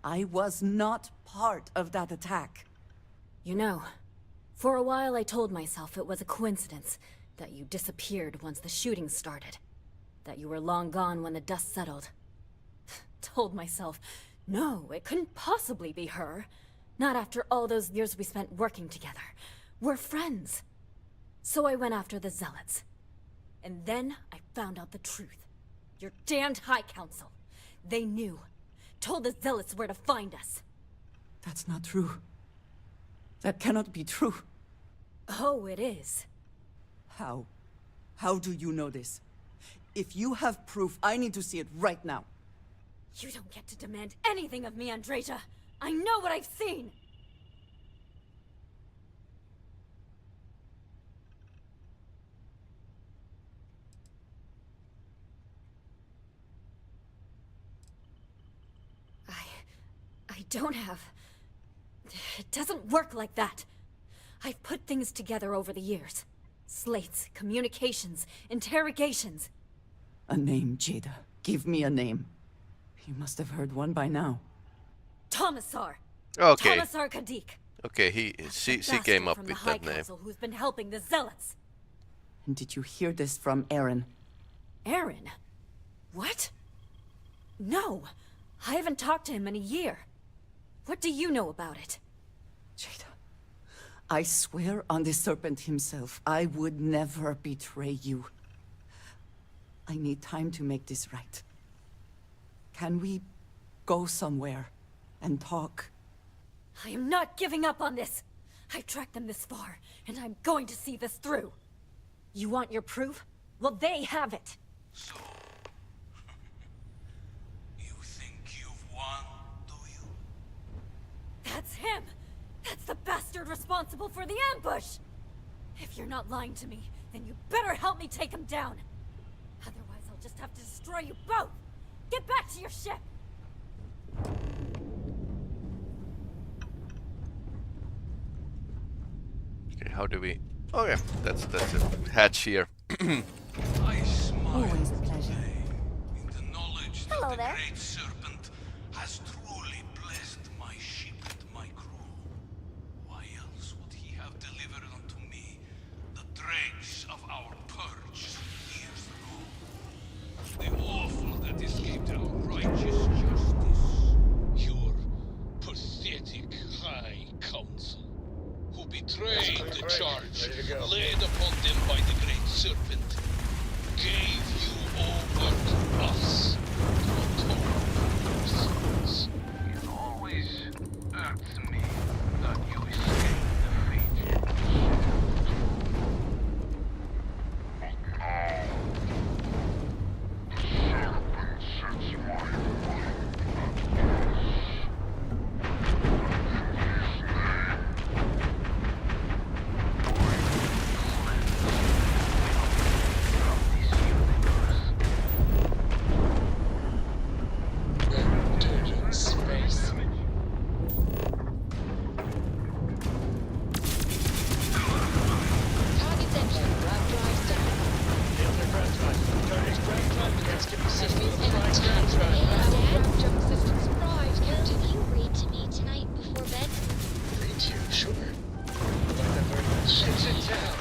Speaker 6: I was not part of that attack.
Speaker 3: You know, for a while I told myself it was a coincidence that you disappeared once the shooting started. That you were long gone when the dust settled. Told myself, no, it couldn't possibly be her. Not after all those years we spent working together. We're friends. So I went after the Zealots. And then I found out the truth. Your damned High Council. They knew. Told the Zealots where to find us.
Speaker 6: That's not true. That cannot be true.
Speaker 3: Oh, it is.
Speaker 6: How? How do you know this? If you have proof, I need to see it right now.
Speaker 3: You don't get to demand anything of me, Andreja. I know what I've seen. I don't have... It doesn't work like that. I've put things together over the years. Slates, communications, interrogations.
Speaker 6: A name, Jada. Give me a name. You must have heard one by now.
Speaker 3: Tomasar.
Speaker 1: Okay.
Speaker 3: Tomasar Kadik.
Speaker 1: Okay, she came up with that name.
Speaker 3: Who's been helping the Zealots?
Speaker 6: And did you hear this from Aaron?
Speaker 3: Aaron? What? No. I haven't talked to him in a year. What do you know about it?
Speaker 6: Jada, I swear on the Serpent himself, I would never betray you. I need time to make this right. Can we go somewhere and talk?
Speaker 3: I am not giving up on this. I tracked them this far, and I'm going to see this through. You want your proof? Well, they have it.
Speaker 2: So, you think you've won, do you?
Speaker 3: That's him! That's the bastard responsible for the ambush! If you're not lying to me, then you better help me take him down. Otherwise, I'll just have to destroy you both! Get back to your ship!
Speaker 1: Okay, how do we... Oh yeah, that's a hatch here.
Speaker 2: Always
Speaker 10: a pleasure.
Speaker 2: In the knowledge
Speaker 16: Hello
Speaker 2: that the
Speaker 16: there.
Speaker 2: Great Serpent has truly blessed my ship and my crew. Why else would he have delivered unto me the dregs of our purge years ago? The awful that escaped our righteous justice.
Speaker 15: Your pathetic High Council, who betrayed the charge laid upon them by the Great Serpent, gave you over to us to atone for your sins.
Speaker 2: It always irks me that you escaped the fate. But now, the serpent sets my mind at ease.
Speaker 15: Space.
Speaker 16: Target's engine, grab drive down.
Speaker 15: The underground drive. Target's ground drive. Can't skip the system.
Speaker 16: Anytime.
Speaker 15: Ground drive.
Speaker 16: Hey, Dad. Jump systems fried. Can you read to me tonight before bed?
Speaker 15: Read to you, sure. I like that very much. Shit's in town.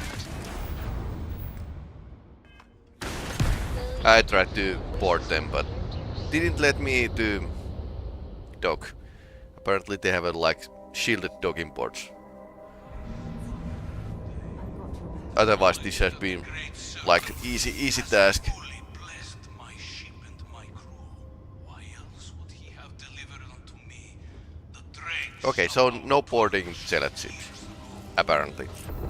Speaker 1: I tried to board them, but didn't let me to dock. Apparently they have like shielded docking ports. Otherwise this has been like easy task. Okay, so no boarding Zealot ships, apparently.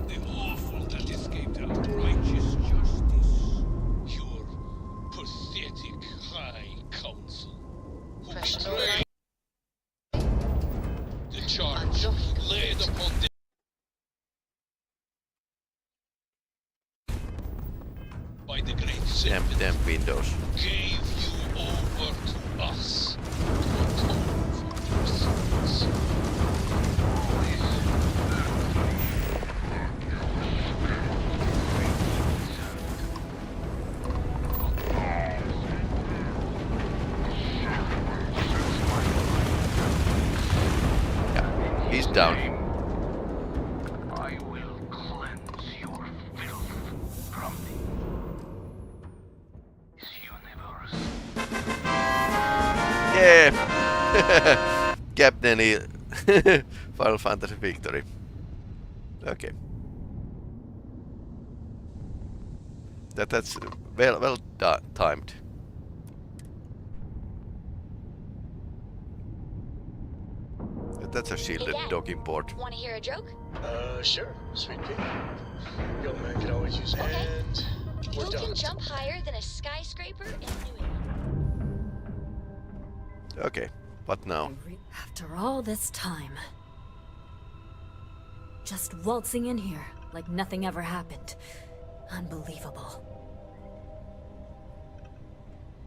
Speaker 15: The awful that escaped our righteous justice. Your pathetic High Council, who betrayed the charge laid upon them by the Great Serpent,
Speaker 1: Damn windows.
Speaker 15: gave you over to us to atone for your sins.
Speaker 1: He's down.
Speaker 2: I will cleanse your filth from this universe.
Speaker 1: Yeah! Captain Final Fantasy Victory. Okay. That's well timed. That's a shielded
Speaker 16: Hey, Dad.
Speaker 1: docking port.
Speaker 16: Want to hear a joke?
Speaker 15: Sure, sweet pea. Young man can always use a hand. Or
Speaker 16: Who can
Speaker 15: don't.
Speaker 16: jump higher than a skyscraper in New England?
Speaker 1: Okay, what now?
Speaker 3: After all this time. Just waltzing in here like nothing ever happened. Unbelievable.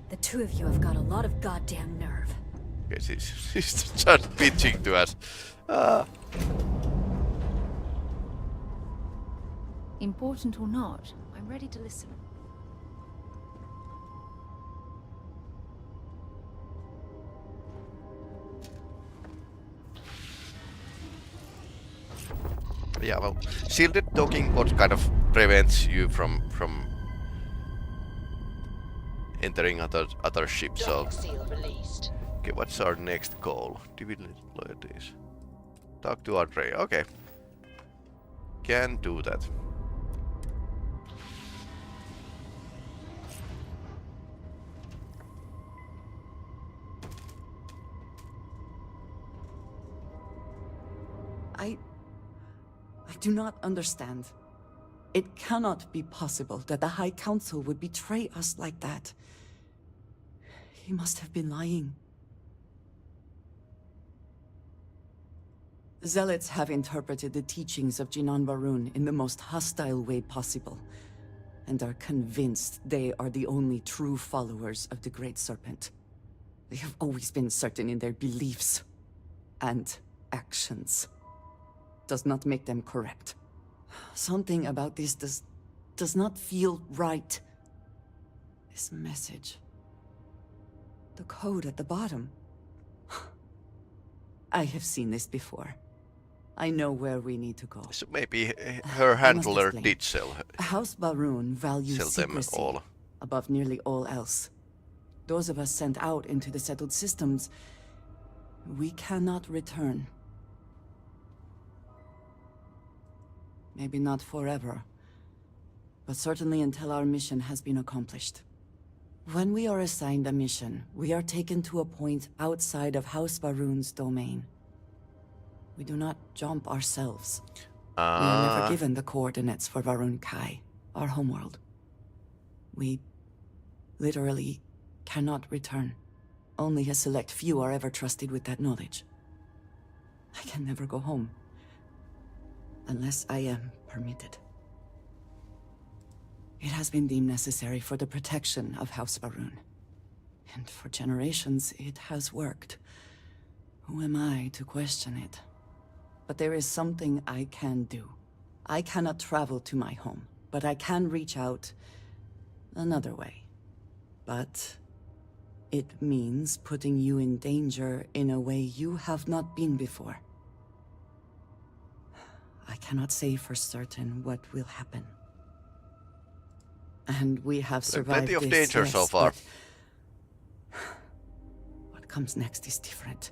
Speaker 3: The two of you have got a lot of goddamn nerve.
Speaker 1: Okay, she's just pitching to us.
Speaker 7: Important or not, I'm ready to listen.
Speaker 1: Yeah, well, shielded docking what kind of prevents you from entering other ships. So, okay, what's our next goal? Loyalties. Talk to Andre. Okay, can do that.
Speaker 6: I do not understand. It cannot be possible that the High Council would betray us like that. He must have been lying. Zealots have interpreted the teachings of Jinan Varun in the most hostile way possible, and are convinced they are the only true followers of the Great Serpent. They have always been certain in their beliefs and actions. Does not make them correct. Something about this does not feel right. This message. The code at the bottom. I have seen this before. I know where we need to go.
Speaker 1: So maybe her handler did sell
Speaker 6: House Varun values
Speaker 1: them
Speaker 6: secrecy
Speaker 1: all.
Speaker 6: above nearly all else. Those of us sent out into the settled systems, we cannot return. Maybe not forever, but certainly until our mission has been accomplished. When we are assigned a mission, we are taken to a point outside of House Varun's domain. We do not jump ourselves. We are never given the coordinates for Varun Kai, our homeworld. We literally cannot return. Only a select few are ever trusted with that knowledge. I can never go home. Unless I am permitted. It has been deemed necessary for the protection of House Varun. And for generations, it has worked. Who am I to question it? But there is something I can do. I cannot travel to my home, but I can reach out another way. But it means putting you in danger in a way you have not been before. I cannot say for certain what will happen. And we have survived
Speaker 1: plenty of
Speaker 6: this,
Speaker 1: danger
Speaker 6: yes,
Speaker 1: so far.
Speaker 6: but what comes next is different.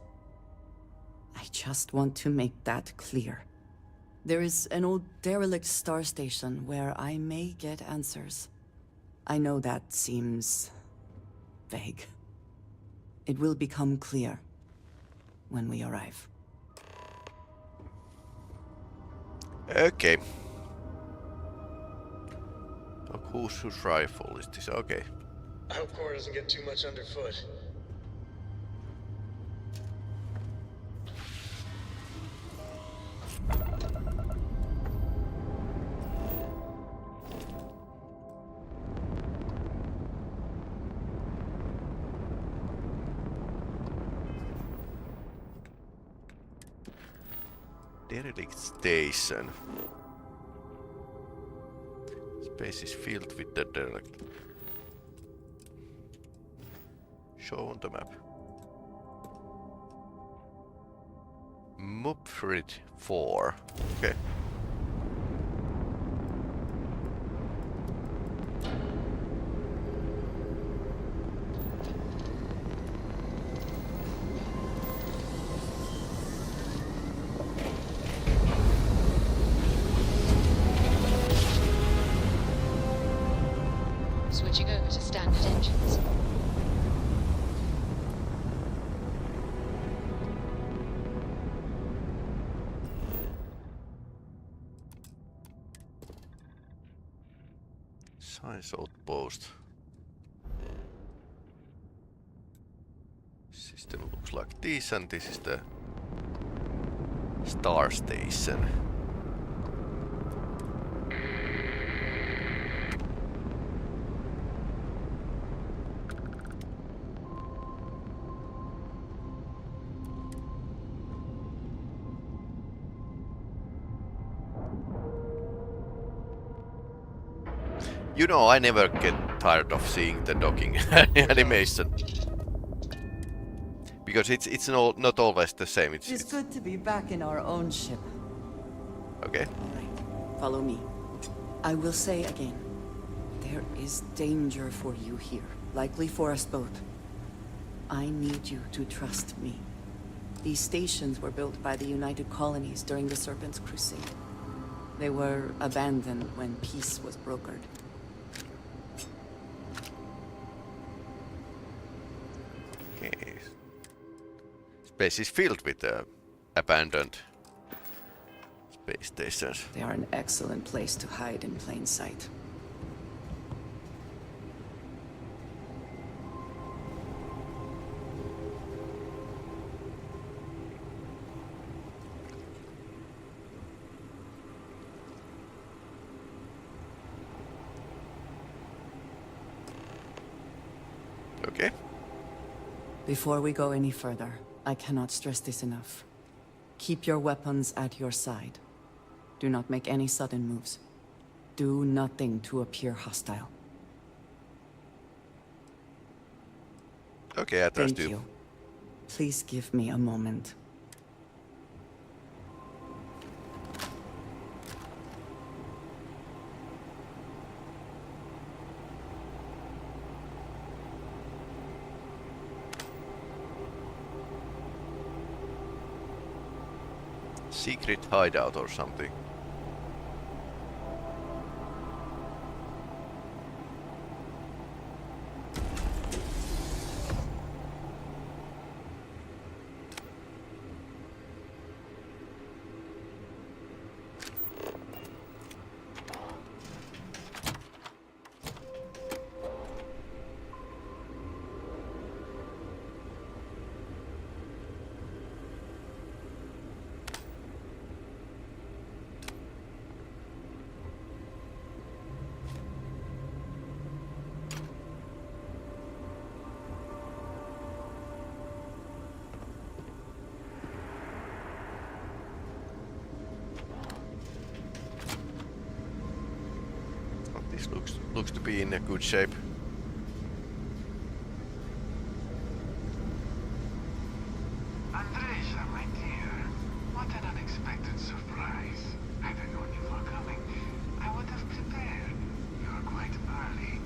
Speaker 6: I just want to make that clear. There is an old derelict star station where I may get answers. I know that seems vague. It will become clear when we arrive.
Speaker 1: Okay. Whose rifle is this? Okay.
Speaker 5: I hope Cora doesn't get too much underfoot.
Speaker 1: Derelict station. Space is filled with the derelict. Show on the map. Mupfrid 4. Okay.
Speaker 16: Switching over to standard engines.
Speaker 1: Science outpost. System looks like this, and this is the star station. You know, I never get tired of seeing the docking animation. Because it's not always the same.
Speaker 6: It's good to be back in our own ship.
Speaker 1: Okay.
Speaker 6: All right. Follow me. I will say again, there is danger for you here, likely for us both. I need you to trust me. These stations were built by the United Colonies during the Serpent's Crusade. They were abandoned when peace was brokered.
Speaker 1: Okay. Space is filled with abandoned space stations.
Speaker 6: They are an excellent place to hide in plain sight.
Speaker 1: Okay.
Speaker 6: Before we go any further, I cannot stress this enough. Keep your weapons at your side. Do not make any sudden moves. Do nothing to appear hostile.
Speaker 1: Okay, I trust
Speaker 6: Thank you. Please give me a moment.
Speaker 1: Secret hideout or something. This looks to be in a good shape.
Speaker 2: Andreja, my dear, what an unexpected surprise. Had I known you were coming, I would have prepared. You are quite early.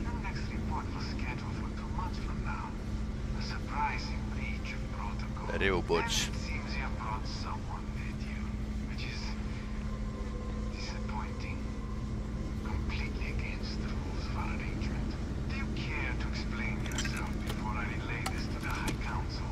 Speaker 2: Your next report was scheduled for 2 months from now. A surprising breach of protocol.
Speaker 1: Very butch.
Speaker 2: And it seems you have brought someone with you, which is disappointing. Completely against the rules of our arrangement. Do you care to explain yourself before I relay this to the High Council?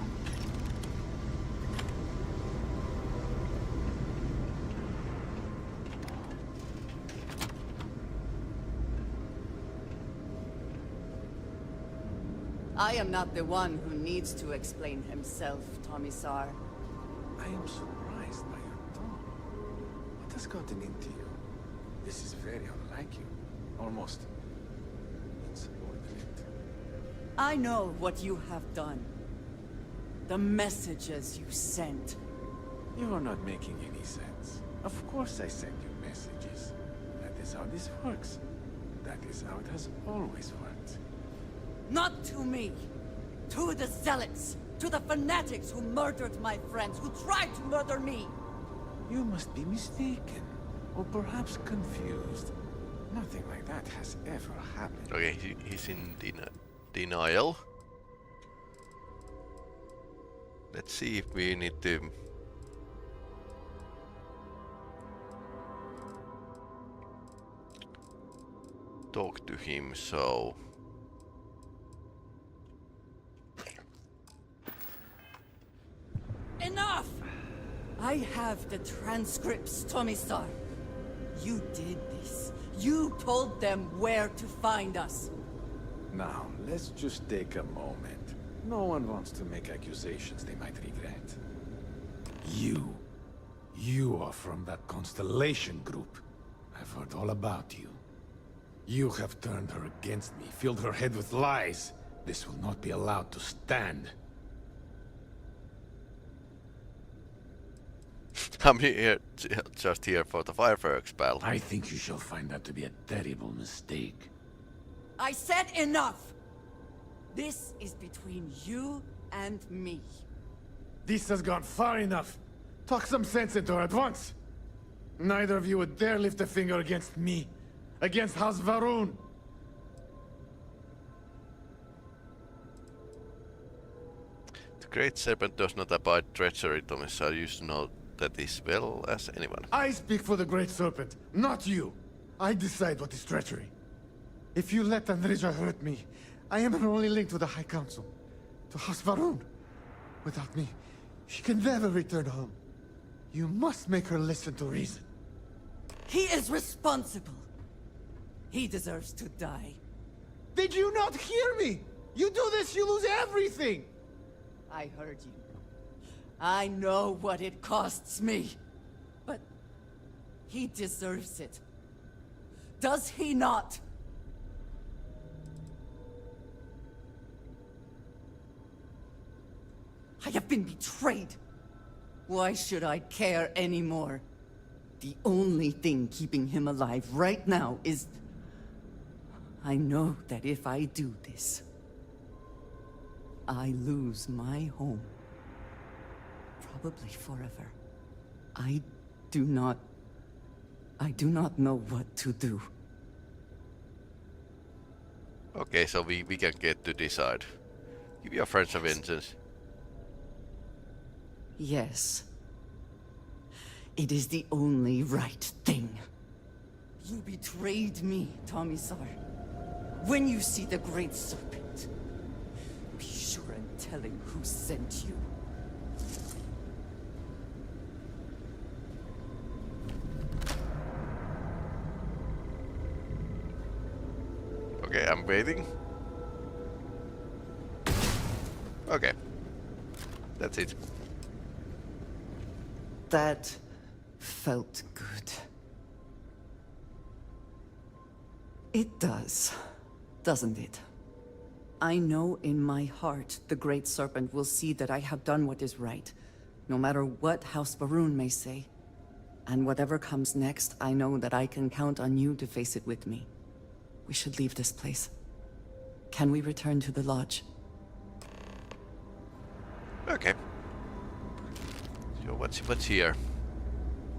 Speaker 6: I am not the one who needs to explain himself, Tomisar.
Speaker 9: I am surprised by your tone. What has gotten into you? This is very unlike you. Almost insubordinate.
Speaker 6: I know what you have done. The messages you sent.
Speaker 9: You are not making any sense. Of course I send you messages. That is how this works. That is how it has always worked.
Speaker 6: Not to me. To the Zealots. To the fanatics who murdered my friends, who tried to murder me.
Speaker 9: You must be mistaken. Or perhaps confused. Nothing like that has ever happened.
Speaker 1: Okay, he's in denial. Let's see if we need to... talk to him, so...
Speaker 6: Enough! I have the transcripts, Tomisar. You did this. You told them where to find us.
Speaker 9: Now, let's just take a moment. No one wants to make accusations they might regret. You are from that Constellation group. I've heard all about you. You have turned her against me, filled her head with lies. This will not be allowed to stand.
Speaker 1: I'm here, just here for the fireworks, pal.
Speaker 9: I think you shall find that to be a terrible mistake.
Speaker 6: I said enough! This is between you and me.
Speaker 9: This has gone far enough. Talk some sense into her at once. Neither of you would dare lift a finger against me. Against House Varun.
Speaker 1: The Great Serpent does not abide treachery, Thomas. I used to know that as well as anyone.
Speaker 9: I speak for the Great Serpent, not you. I decide what is treachery. If you let Andreja hurt me, I am her only link to the High Council. To House Varun. Without me, she can never return home. You must make her listen to reason.
Speaker 6: He is responsible. He deserves to die.
Speaker 9: Did you not hear me? You do this, you lose everything!
Speaker 6: I heard you. I know what it costs me. But he deserves it. Does he not? I have been betrayed. Why should I care anymore? The only thing keeping him alive right now is... I know that if I do this, I lose my home. Probably forever. I do not know what to do.
Speaker 1: Okay, so we can get to decide. Give your friends a vengeance.
Speaker 6: Yes. It is the only right thing. You betrayed me, Tomisar. When you see the Great Serpent, be sure and tell him who sent you.
Speaker 1: Okay, I'm waiting. Okay. That's it.
Speaker 6: That felt good. It does, doesn't it? I know in my heart the Great Serpent will see that I have done what is right, no matter what House Varun may say. And whatever comes next, I know that I can count on you to face it with me. We should leave this place. Can we return to the lodge?
Speaker 1: Okay. So what's here?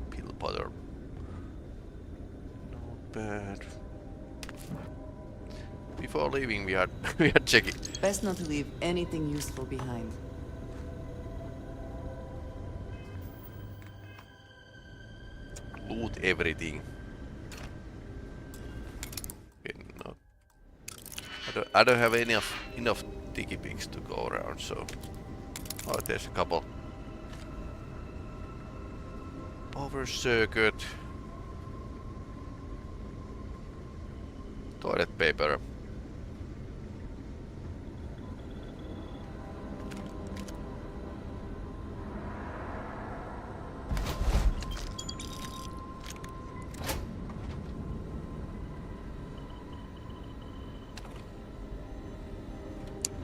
Speaker 1: Pill butter. Not bad. Before leaving, we are checking.
Speaker 6: Best not to leave anything useful behind.
Speaker 1: Loot everything. Okay, no. I don't have enough tiki pigs to go around, so. Oh, there's a couple. Power circuit. Toilet paper.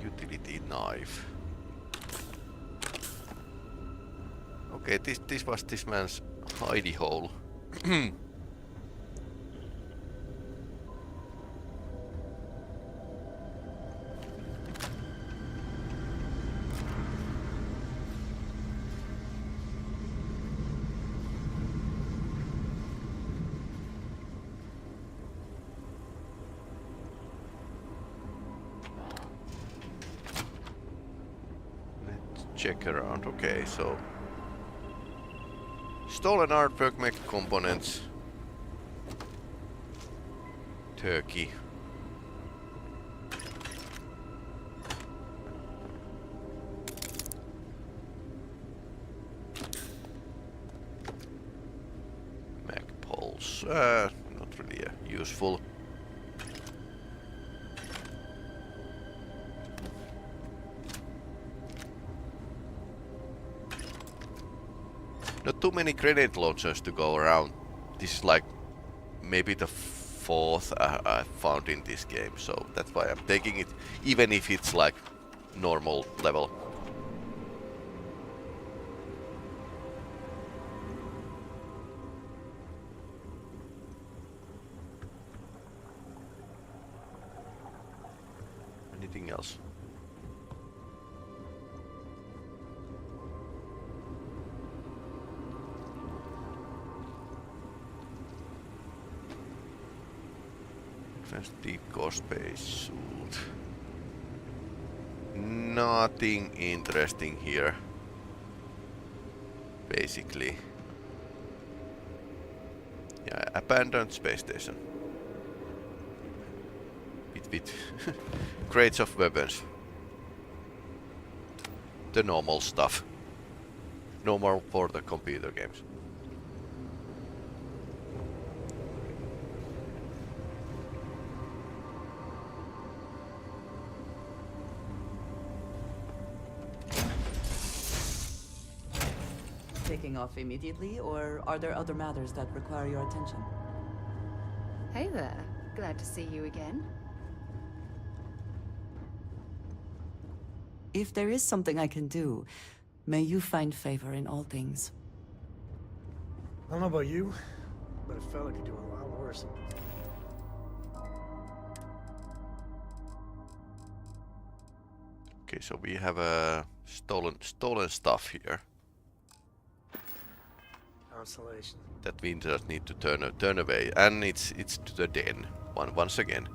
Speaker 1: Utility knife. Okay, this was this man's hidey hole. Let's check around. Okay, so stolen artwork, mech components, turkey. Mech poles, not really useful. Not too many grenade launchers to go around. This is like maybe the fourth I found in this game, so that's why I'm taking it, even if it's like normal level. Anything else? First deep core space suit. Nothing interesting here. Basically. Yeah, abandoned space station. With crates of weapons. The normal stuff. Normal for the computer games.
Speaker 6: Taking off immediately, or are there other matters that require your attention?
Speaker 19: Hey there. Glad to see you again.
Speaker 6: If there is something I can do, may you find favor in all things.
Speaker 4: I don't know about you, but a fella could do a lot worse.
Speaker 1: Okay, so we have stolen stuff here.
Speaker 4: Consolation.
Speaker 1: That we just need to turn away, and it's to the den once again,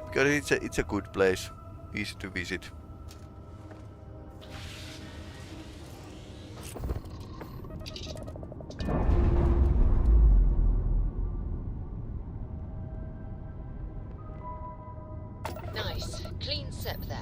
Speaker 1: because it's a good place, easy to visit.
Speaker 16: Nice. Clean sip there.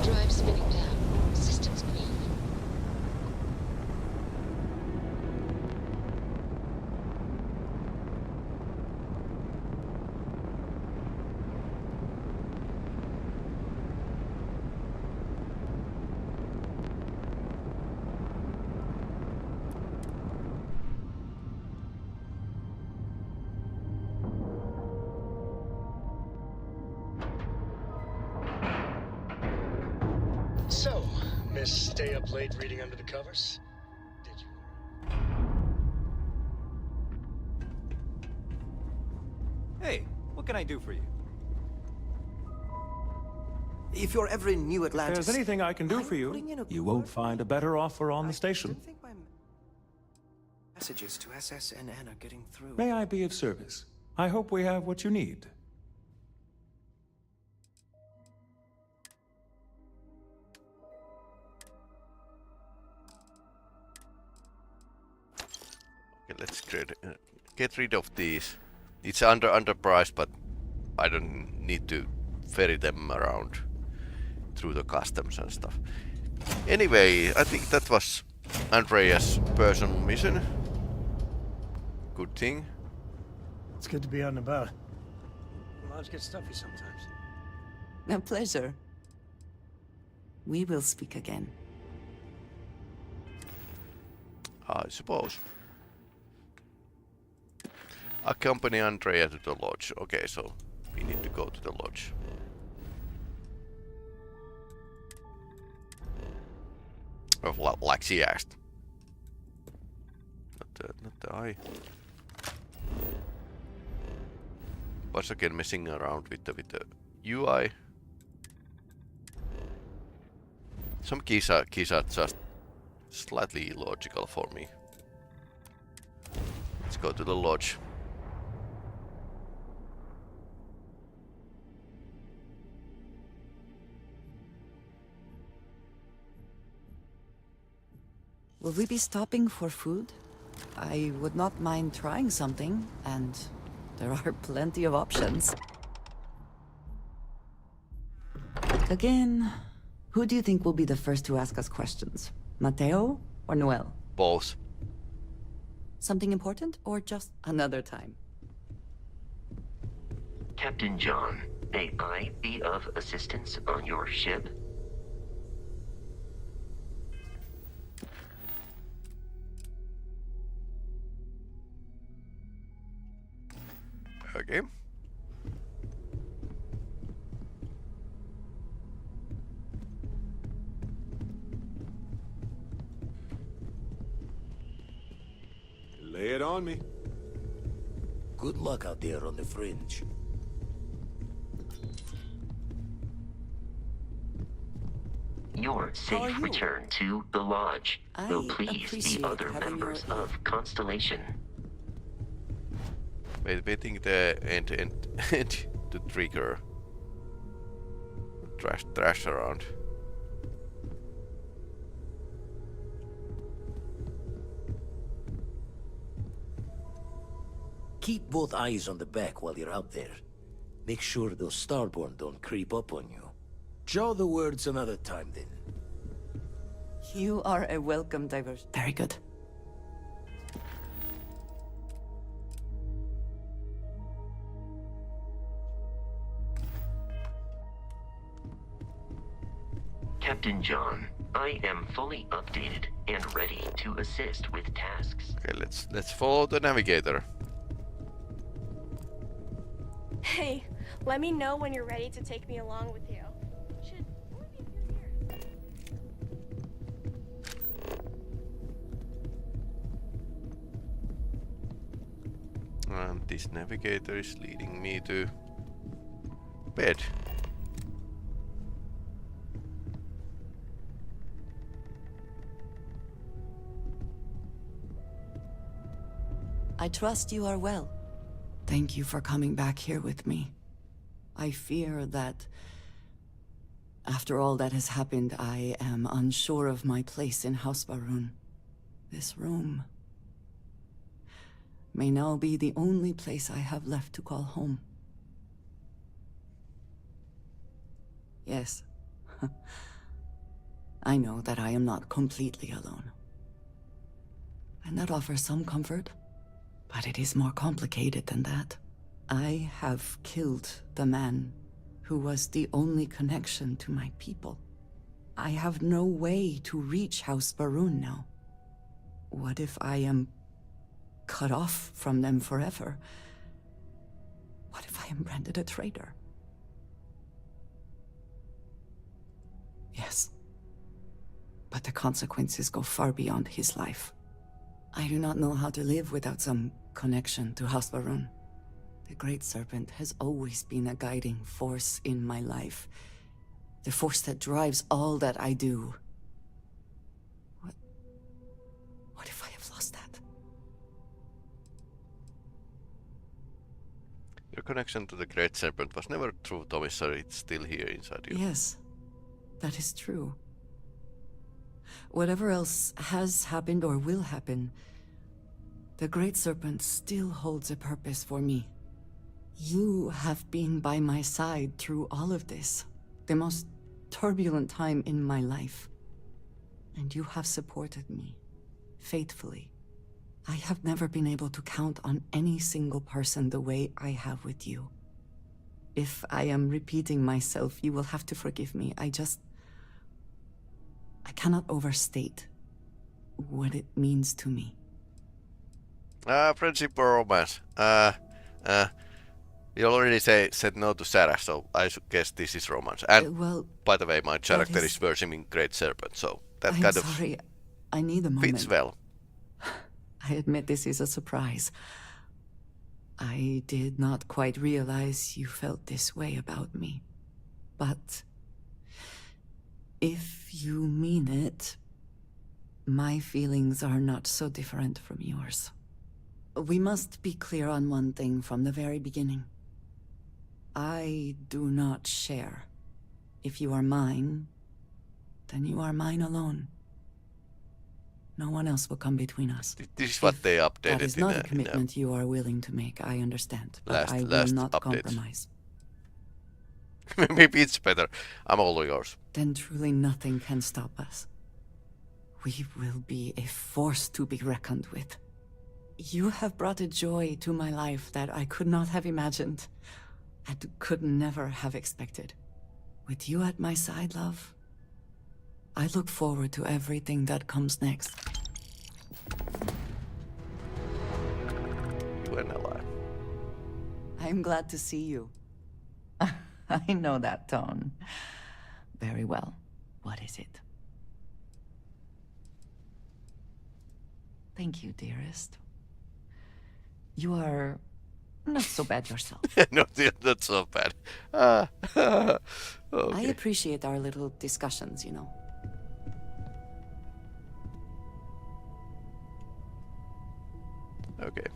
Speaker 16: Drive spinning down. Systems green.
Speaker 5: So, Miss Stay Up Late reading under the covers? Did you?
Speaker 14: Hey, what can I do for you?
Speaker 22: If you're ever in New
Speaker 20: If
Speaker 22: Atlantis...
Speaker 20: there's anything I can do for you, you won't find a better offer on the station.
Speaker 22: Messages to SS and Anna getting through.
Speaker 20: May I be of service? I hope we have what you need.
Speaker 1: Okay, let's get rid of these. It's underpriced, but I don't need to ferry them around through the customs and stuff. Anyway, I think that was Andreas' personal mission. Good thing.
Speaker 4: It's good to be out and about. Lives get stuffy sometimes.
Speaker 6: A pleasure. We will speak again.
Speaker 1: I suppose. Accompany Andrea to the lodge. Okay, so we need to go to the lodge. Like she asked. Not the eye. Once again messing around with the UI. Some keys are just slightly illogical for me. Let's go to the lodge.
Speaker 6: Will we be stopping for food? I would not mind trying something, and there are plenty of options. Again, who do you think will be the first to ask us questions? Mateo or Noel?
Speaker 1: Both.
Speaker 6: Something important, or just another time?
Speaker 23: Captain John,
Speaker 12: May I be of assistance on your ship?
Speaker 1: Okay.
Speaker 21: Lay it on me.
Speaker 17: Good luck out there on the fringe.
Speaker 12: Your safe return to the lodge will please the other members of Constellation.
Speaker 1: Waiting the end to trigger. Trash around.
Speaker 17: Keep both eyes on the back while you're out there. Make sure those Starborn don't creep up on you. Jaw the words another time, then.
Speaker 6: You are a welcome diversion. Very good.
Speaker 12: Captain John, I am fully updated and ready to assist with tasks.
Speaker 1: Okay, let's follow the navigator.
Speaker 23: Hey, let me know when you're ready to take me along with you. Should only be a few years.
Speaker 1: And this navigator is leading me to bed.
Speaker 6: I trust you are well. Thank you for coming back here with me. I fear that after all that has happened, I am unsure of my place in House Va'ruun. This room may now be the only place I have left to call home. Yes. I know that I am not completely alone. And that offers some comfort. But it is more complicated than that. I have killed the man who was the only connection to my people. I have no way to reach House Va'ruun now. What if I am cut off from them forever? What if I am branded a traitor? Yes. But the consequences go far beyond his life. I do not know how to live without some connection to House Va'ruun. The Great Serpent has always been a guiding force in my life. The force that drives all that I do. What if I have lost that?
Speaker 1: Your connection to the Great Serpent was never true, Tommy, so it's still here inside you.
Speaker 6: Yes, that is true. Whatever else has happened or will happen, the Great Serpent still holds a purpose for me. You have been by my side through all of this, the most turbulent time in my life. And you have supported me, faithfully. I have never been able to count on any single person the way I have with you. If I am repeating myself, you will have to forgive me. I cannot overstate what it means to me.
Speaker 1: Friendship or romance? You already said no to Sarah, so I should guess this is romance. And
Speaker 6: well,
Speaker 1: by the way, my character is worshipping Great Serpent, so that
Speaker 6: I'm
Speaker 1: kind
Speaker 6: sorry. I need a moment.
Speaker 1: fits well.
Speaker 6: I admit this is a surprise. I did not quite realize you felt this way about me. But if you mean it, my feelings are not so different from yours. We must be clear on one thing from the very beginning. I do not share. If you are mine, then you are mine alone. No one else will come between us.
Speaker 1: This is what they updated.
Speaker 6: That is not a commitment you are willing to make, I understand. But I will not compromise.
Speaker 1: Maybe it's better. I'm all yours.
Speaker 6: Then truly nothing can stop us. We will be a force to be reckoned with. You have brought a joy to my life that I could not have imagined. and could never have expected. With you at my side, love, I look forward to everything that comes next.
Speaker 1: You and Ally.
Speaker 6: I'm glad to see you. I know that tone. Very well. What is it? Thank you, dearest. You are not so bad yourself.
Speaker 1: Not so bad. Okay.
Speaker 6: I appreciate our little discussions, you know.
Speaker 1: Okay.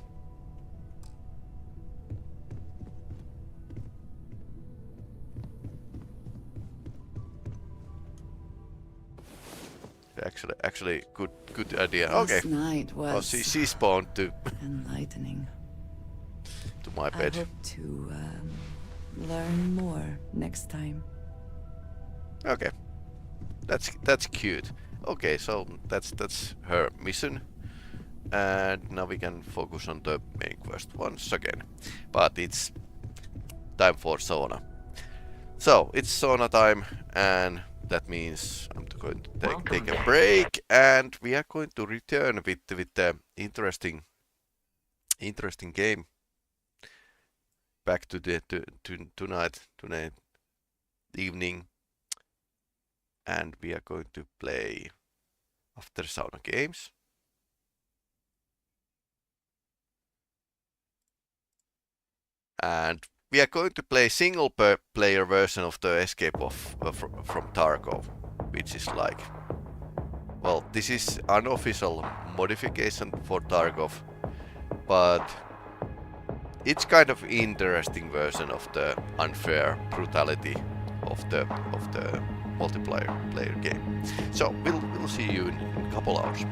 Speaker 1: Actually, good idea. Okay.
Speaker 6: Last night was
Speaker 1: oh, she spawned to
Speaker 6: enlightening.
Speaker 1: to my bed.
Speaker 6: I hope to learn more next time.
Speaker 1: Okay, that's cute. Okay, so that's her mission, and now we can focus on the main quest once again. But it's time for sauna. So it's sauna time, and that means I'm going to take a break, and we are going to return with the interesting game back to the tonight evening, and we are going to play after sauna games. And we are going to play single player version of the Escape from Tarkov, which is like, well, this is unofficial modification for Tarkov, but it's kind of interesting version of the unfair brutality of the multiplayer game. So we'll see you in a couple hours.